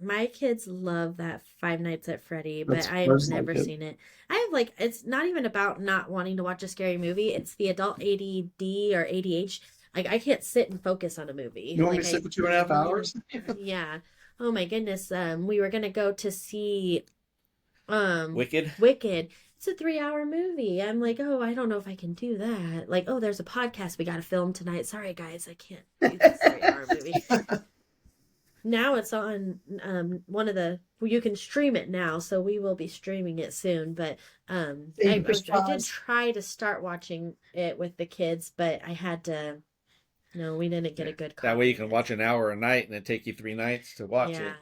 my kids love that Five Nights at Freddy, but I've never seen it. I have it's not even about not wanting to watch a scary movie. It's the adult ADD or ADH. Like I can't sit and focus on a movie. You want me to sit for 2.5 hours? Yeah. Oh my goodness. We were gonna go to see Wicked? It's a 3-hour movie. I'm like, oh, I don't know if I can do that. Like, oh, there's a podcast we got to film tonight. Sorry, guys, I can't do this 3-hour movie. Now it's on you can stream it now, so we will be streaming it soon. But I did try to start watching it with the kids, but I had to. No, we didn't get a good copy. That way you can watch an hour a night and it take you 3 nights to watch it.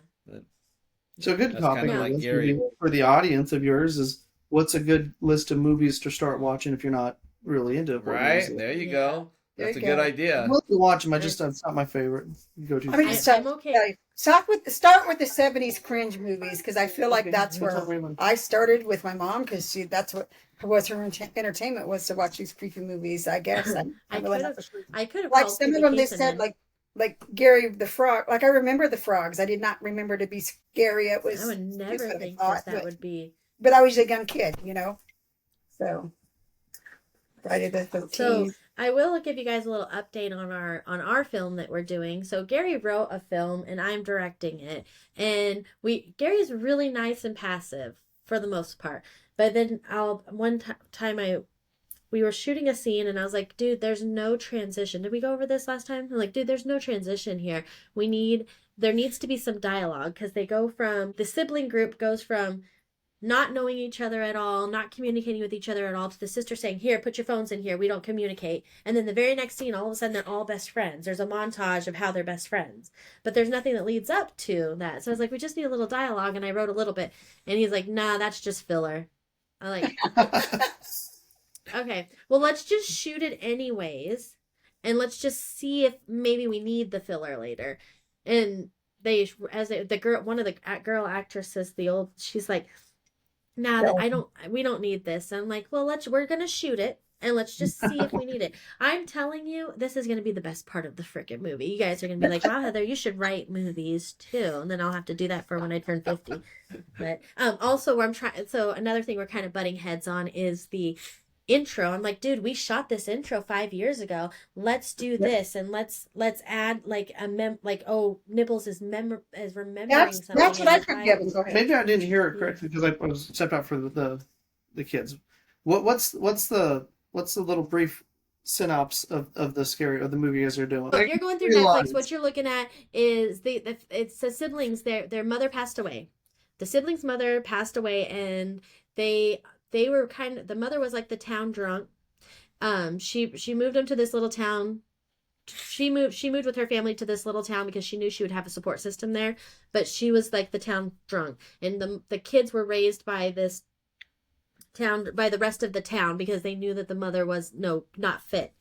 So a good That's topic kinda like Gary. for the audience of yours is what's a good list of movies to start watching if you're not really into horror Right? movies? There you go. That's a you good go. idea. I'd love to watch them. It's not my favorite. Go to. I mean, I'm okay. Start with the 70s cringe movies because I feel like that's where I started with my mom because that's what was her entertainment was to watch these creepy movies. I guess I could have like some of them. They said like Gary the Frog. Like I remember the frogs. I did not remember to be scary. It was. I would never think that would be. But I was a young kid, you know. So Friday the 13th. So I will give you guys a little update on our film that we're doing. So Gary wrote a film and I'm directing it. And Gary's really nice and passive for the most part. But then time we were shooting a scene and I was like, dude, there's no transition. Did we go over this last time? I'm like, dude, there's no transition here. There needs to be some dialogue, because the sibling group goes from not knowing each other at all, not communicating with each other at all, to the sister saying, here, put your phones in here, we don't communicate. And then the very next scene, all of a sudden, they're all best friends. There's a montage of how they're best friends. But there's nothing that leads up to that. So I was like, we just need a little dialogue, and I wrote a little bit. And he's like, nah, that's just filler. I'm like, okay, well, let's just shoot it anyways, and let's just see if maybe we need the filler later. And one of the girl actresses, she's like, nah, we don't need this. And I'm like, well, we're gonna shoot it and let's just see if we need it. I'm telling you, this is gonna be the best part of the freaking movie. You guys are gonna be like, wow, Heather, you should write movies too. And then I'll have to do that for when I turn 50. But also, so another thing we're kind of butting heads on is the intro. I'm like, dude, we shot this intro 5 years ago. Let's do this, and let's add like Nibbles is remembering something. That's what I could give. Go ahead. Maybe I didn't hear it correctly because I was stepped out for the kids. What's the little brief synopsis of the movie as they're doing? If you're going through Netflix, what you're looking at is it's the siblings. Their mother passed away. The siblings' mother passed away, and they were the mother was like the town drunk. She moved them to this little town. She moved with her family to this little town because she knew she would have a support system there, but she was like the town drunk. And the kids were raised by this town, by the rest of the town, because they knew that the mother was not fit.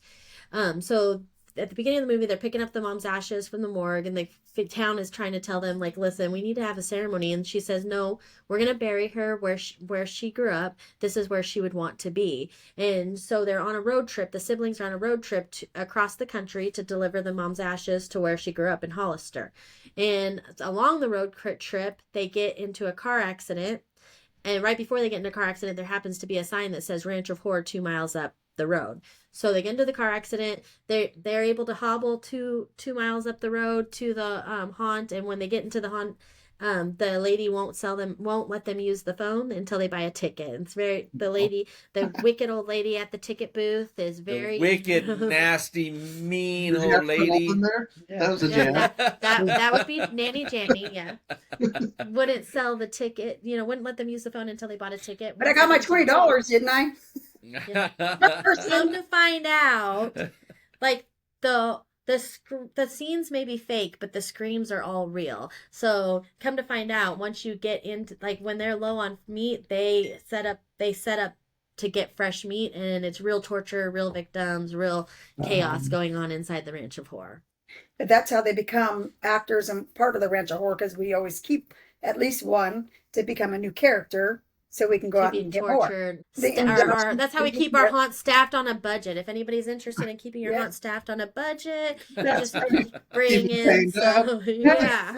So at the beginning of the movie, they're picking up the mom's ashes from the morgue, and the town is trying to tell them, like, listen, we need to have a ceremony. And she says, no, we're going to bury her where she grew up. This is where she would want to be. And so they're on a road trip. The siblings are on a road trip across the country to deliver the mom's ashes to where she grew up in Hollister. And along the road trip, they get into a car accident. And right before they get into a car accident, there happens to be a sign that says Ranch of Horror 2 miles up the road. So they get into the car accident. They're able to hobble two miles up the road to the haunt. And when they get into the haunt, the lady won't let them use the phone until they buy a ticket. It's the wicked old lady at the ticket booth is very wicked, nasty, mean old lady. Yeah. That was a jam. That would be Nannie Jannie. Yeah, wouldn't sell the ticket. Wouldn't let them use the phone until they bought a ticket. But I got my $20, didn't I? Yeah. Come to find out, like the scenes may be fake, but the screams are all real. So come to find out, once you get into, like, when they're low on meat, they set up to get fresh meat, and it's real torture, real victims, real chaos going on inside the Ranch of Horror. But that's how they become actors and part of the Ranch of Horror, because we always keep at least one to become a new character, so we can go out and get more. That's how we keep our haunt staffed on a budget. If anybody's interested in keeping your haunt staffed on a budget, just bring in some. Yeah.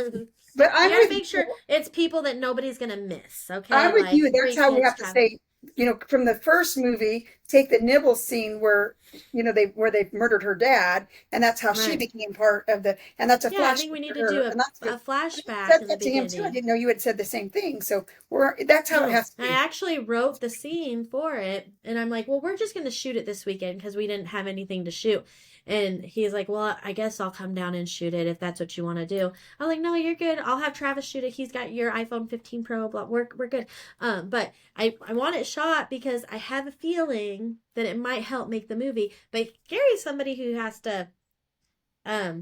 But I gotta make sure it's people that nobody's gonna miss. Okay, I'm with you. That's how we have to say. From the first movie, take the Nibble scene where they murdered her dad, and that's how she became part of and that's a flashback. I think we need to do a flashback. Said that to him too. I didn't know you had said the same thing. So that's how it has to be. I actually wrote the scene for it, and I'm like, well, we're just going to shoot it this weekend because we didn't have anything to shoot. And he's like, well, I guess I'll come down and shoot it if that's what you want to do. I'm like, no, you're good. I'll have Travis shoot it. He's got your iPhone 15 Pro. Blah, we're good. But I want it shot because I have a feeling that it might help make the movie. But Gary's somebody who has to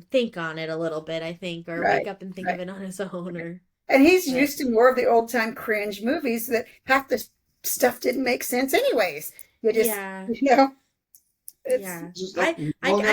think on it a little bit, I think, or wake up and think of it on his own. And he's used to more of the old time cringe movies that half the stuff didn't make sense anyways. You just, I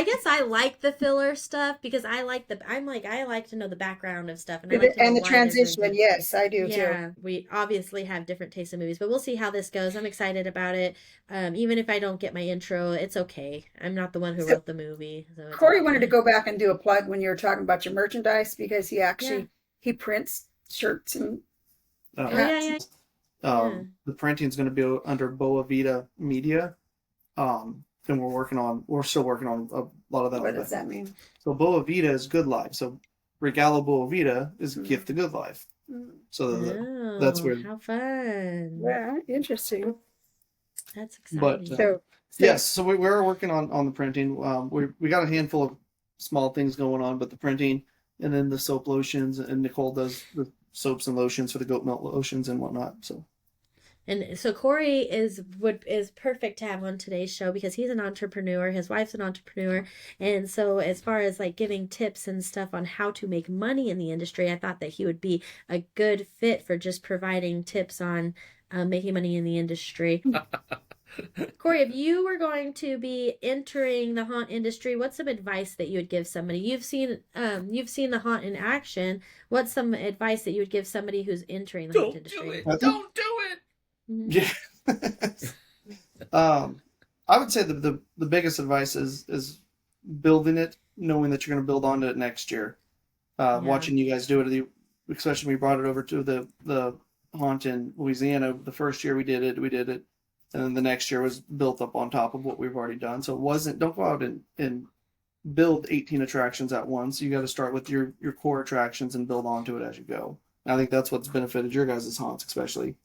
guess I like the filler stuff because I like to know the background of stuff, and the transition. Yes, I do too. Yeah, we obviously have different tastes in movies, but we'll see how this goes. I'm excited about it. Even if I don't get my intro, it's okay. I'm not the one who wrote the movie. So Corey wanted to go back and do a plug when you were talking about your merchandise, because he actually he prints shirts and Yeah. The printing's going to be under Boa Vita Media. And we're still working on a lot of that. What does that mean? So Boa Vita is good life. So Regalo Boa Vita is gift the good life. So that's Oh, where. how fun. Yeah, interesting. That's But exciting. So yes, so we're working on the printing. We got a handful of small things going on, but the printing and then the soap lotions, and Nicole does the soaps and lotions for the goat milk lotions and whatnot. So And so Corey is perfect to have on today's show because he's an entrepreneur, his wife's an entrepreneur, and so as far as like giving tips and stuff on how to make money in the industry, I thought that he would be a good fit for just providing tips on making money in the industry. Corey, if you were going to be entering the haunt industry, what's some advice that you would give somebody? You've seen the haunt in action. What's some advice that you would give somebody who's entering the haunt industry? Don't do it. Mm-hmm. yeah, I would say the biggest advice is building it, knowing that you're going to build onto it next year. Watching you guys do it, especially when we brought it over to the haunt in Louisiana. The first year we did it, and then the next year was built up on top of what we've already done. So it wasn't. Don't go out and build 18 attractions at once. You got to start with your core attractions and build onto it as you go. And I think that's what's benefited your guys' haunts, especially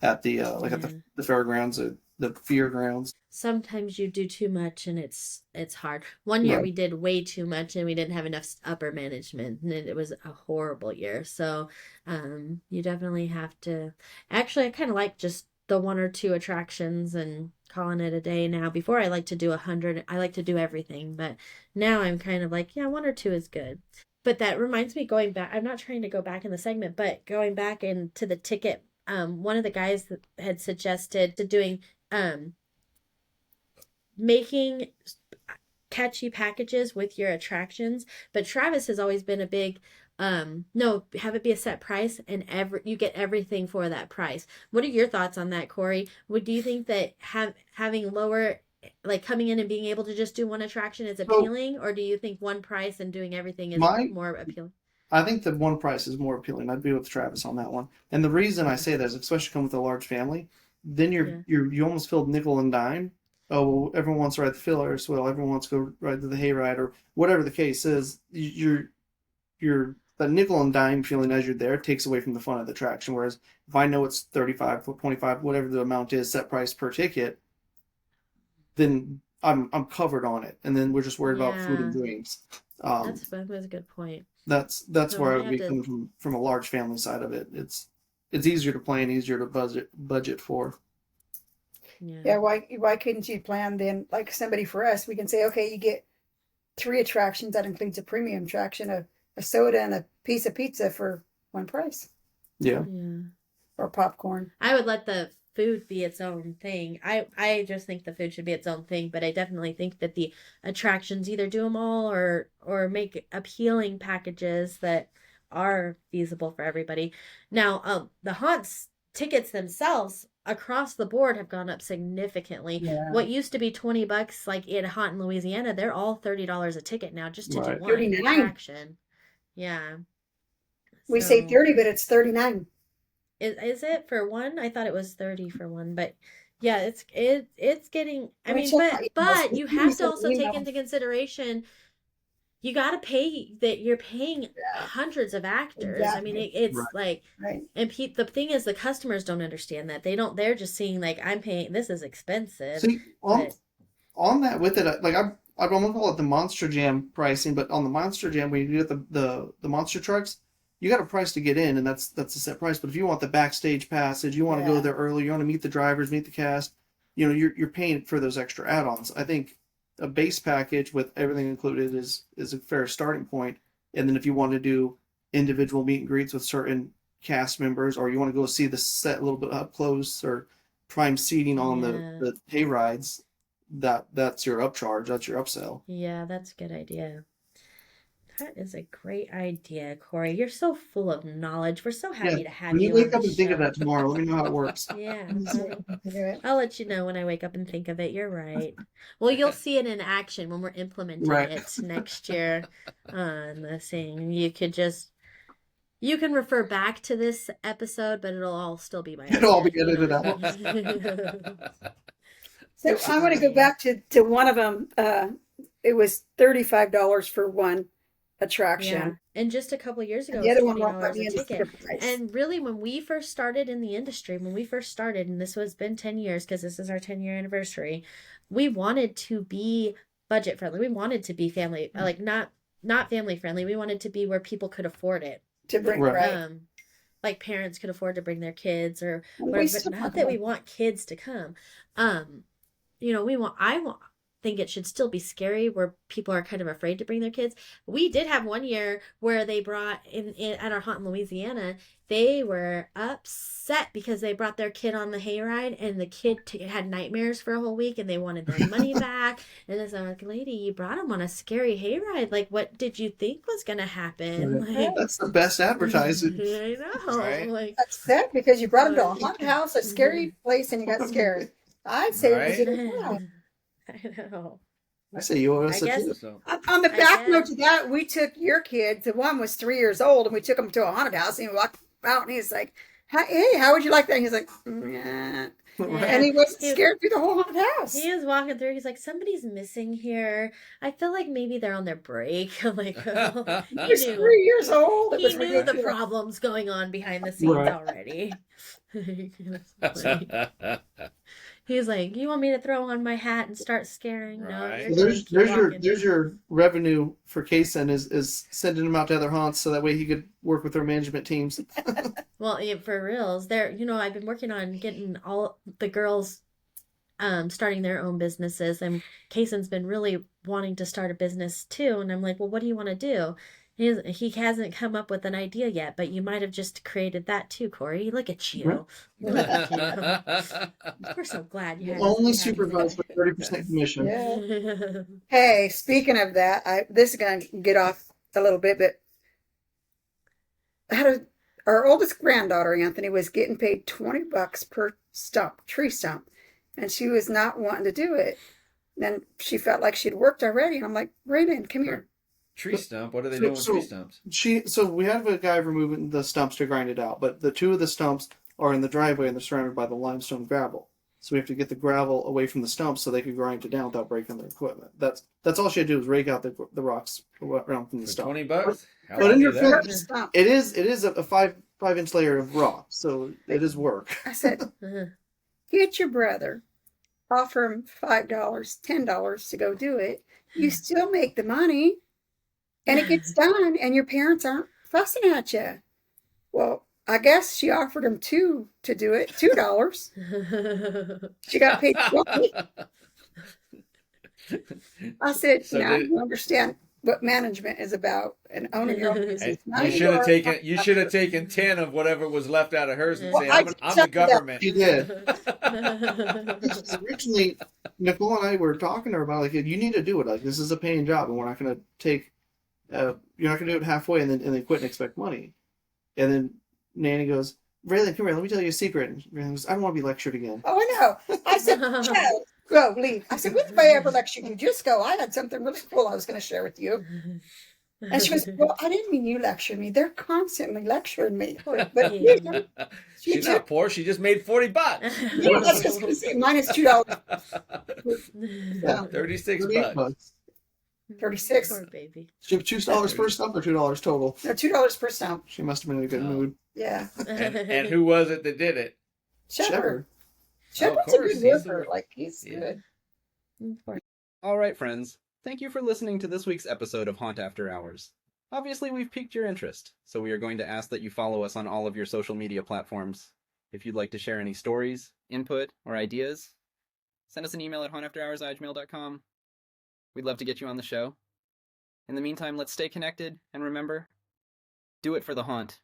at the at the fairgrounds, the fear grounds. Sometimes you do too much and it's hard. One year we did way too much and we didn't have enough upper management and it was a horrible year. So you definitely have to. Actually, I kind of like just the one or two attractions and calling it a day now. Before I like to do 100. I like to do everything, but now I'm kind of like, yeah, one or two is good. But that reminds me, going back, I'm not trying to go back in the segment, but going back into the ticket, one of the guys that had suggested to doing making catchy packages with your attractions, but Travis has always been a big no, have it be a set price and you get everything for that price. What are your thoughts on that, Corey? Do you think that having lower, like coming in and being able to just do one attraction is appealing, or do you think one price and doing everything is more appealing? I think that one price is more appealing. I'd be with Travis on that one. And the reason I say that is, especially coming with a large family, then you almost feel nickel and dime. Oh, well, everyone wants to ride the Ferris wheel. Everyone wants to go ride the hayride, or whatever the case is. You're that nickel and dime feeling as you're there takes away from the fun of the attraction. Whereas if I know it's 35, 25, whatever the amount is, set price per ticket, then I'm covered on it, and then we're just worried about food and drinks. That was a good point. That's where I would be coming from a large family side of it. It's easier to plan, easier to budget for. Yeah, why couldn't you plan then, like somebody for us? We can say, okay, you get 3 attractions. That includes a premium attraction, a soda, and a piece of pizza for one price. Yeah. Or popcorn. I would let the food be its own thing. I just think the food should be its own thing, but I definitely think that the attractions either do them all or make appealing packages that are feasible for everybody. Now, the haunts tickets themselves across the board have gone up significantly. Yeah. What used to be $20, like in a haunt in Louisiana, they're all $30 a ticket now just to do one 39. attraction. Yeah. We say 30, but it's 39. Is it for one? I thought it was 30 for one, but yeah, it's getting. I mean, but you have to also take into consideration. You got to pay that you're paying hundreds of actors. Exactly. I mean, it's like, and the thing is, the customers don't understand that. They're just seeing like, I'm paying. This is expensive. See, on that with it, like I won't call it the Monster Jam pricing, but on the Monster Jam, when you get the monster trucks, you got a price to get in, and that's a set price. But if you want the backstage passage, you want to go there early, you want to meet the drivers, meet the cast, you're paying for those extra add-ons. I think a base package with everything included is a fair starting point. And then if you want to do individual meet and greets with certain cast members, or you want to go see the set a little bit up close, or prime seating on the hay rides, that's your upcharge, that's your upsell. Yeah, that's a good idea. That is a great idea, Corey. You're so full of knowledge. We're so happy to have you. When you wake up and think of that tomorrow, let me know how it works. Yeah. I'll let you know when I wake up and think of it. You're right. Well, you'll see it in action when we're implementing it next year on the thing. You could just You can refer back to this episode, but it'll all still be my It'll all be idea, edited out. So I want to go back to one of them. It was $35 for one attraction. Yeah. And just a couple of years ago, And the it was other one won't let $20 me a in the ticket. price. And really, when we first started in the industry, and this was been 10 years because this is our 10-year anniversary, we wanted to be budget friendly. We wanted to be family, like not family friendly. We wanted to be where people could afford it. To bring Right. Like parents could afford to bring their kids or And we whatever, still but have not that we them. want kids to come. Think it should still be scary where people are kind of afraid to bring their kids. We did have one year where they brought in at our haunt in Louisiana, they were upset because they brought their kid on the hayride and the kid had nightmares for a whole week and they wanted their money back. And it's like, lady, you brought him on a scary hayride. Like, what did you think was going to happen? Like, That's the best advertising. I know. Right. Like, Upset because you brought them to a haunted house, a scary place, and you got scared. I'd say Right. it was a wow. I know. I say you owe us I a guess- tip. So, On the I back guess. note to that, we took your kids. The one was 3 years old, and we took him to a haunted house. And he walked out, and he's like, "Hey, how would you like that?" And he's like, "Nah." And he wasn't scared through the whole haunted house. He was walking through. He's like, somebody's missing here. I feel like maybe they're on their break. I'm like, oh, He was 3 years old. It he was knew the ridiculous. problems going on behind the scenes Right. already. He's like, you want me to throw on my hat and start scaring? No, Right. you're So gonna keep walking. there's your revenue for Kaysen is sending him out to other haunts so that way he could work with their management teams. Well, yeah, for reals, I've been working on getting all the girls starting their own businesses, and Kaysen's been really wanting to start a business too. And I'm like, well, what do you want to do? He hasn't come up with an idea yet, but you might have just created that too, Corey. Look at you. Look at you. We're so glad you had Only us. supervised with 30% commission. Yeah. Hey, speaking of that, this is going to get off a little bit, but our oldest granddaughter, Anthony, was getting paid $20 per tree stump, and she was not wanting to do it. Then she felt like she'd worked already, and I'm like, Raymond, come here. tree stump. What are they doing with tree stumps? So we have a guy removing the stumps to grind it out, but the two of the stumps are in the driveway and they're surrounded by the limestone gravel. So we have to get the gravel away from the stumps so they can grind it down without breaking their equipment. That's all she had to do was rake out the rocks around from the For stump. $20? How But do in you your do that? foot- Stump. It is a 5-inch layer of rock, so it is work. I said, get your brother, offer him $5, $10 to go do it. You still make the money, and it gets done, and your parents aren't fussing at you. Well, I guess she offered him $2 to do it, $2. She got paid $20. I said, So now did- you understand what management is about and owning your own business. Now You should have are- taken 10 of whatever was left out of hers and Well, say, I I'm the accepted that. government. She did. Originally, Nicole and I were talking to her about, like, you need to do it. Like, this is a paying job, and we're not going to take, you're not going to do it halfway and then quit and expect money. And then Nanny goes, Raylan, come here, let me tell you a secret. And Raylan goes, I don't want to be lectured again. Oh, I know. I said, Joe, go, leave. I said, what if I ever lecture you? Just go. I had something really cool I was going to share with you. And she goes, well, I didn't mean you lecture me. They're constantly lecturing me. But you know, She's not poor. She just made $40. yeah, I was just going to say, mine is $2. Yeah. 36 $38 bucks. 36. Poor baby. She have $2 per stump or $2 total. No, $2 per stump. She must have been in a good Oh. mood. Yeah. And who was it that did it? Shepherd. Oh, Shepherd's of a course, good he's the- worker. Like, he's Yeah. good. All right, friends. Thank you for listening to this week's episode of Haunt After Hours. Obviously, we've piqued your interest, so we are going to ask that you follow us on all of your social media platforms. If you'd like to share any stories, input, or ideas, send us an email at hauntafthours@gmail.com. We'd love to get you on the show. In the meantime, let's stay connected, and remember, do it for the haunt.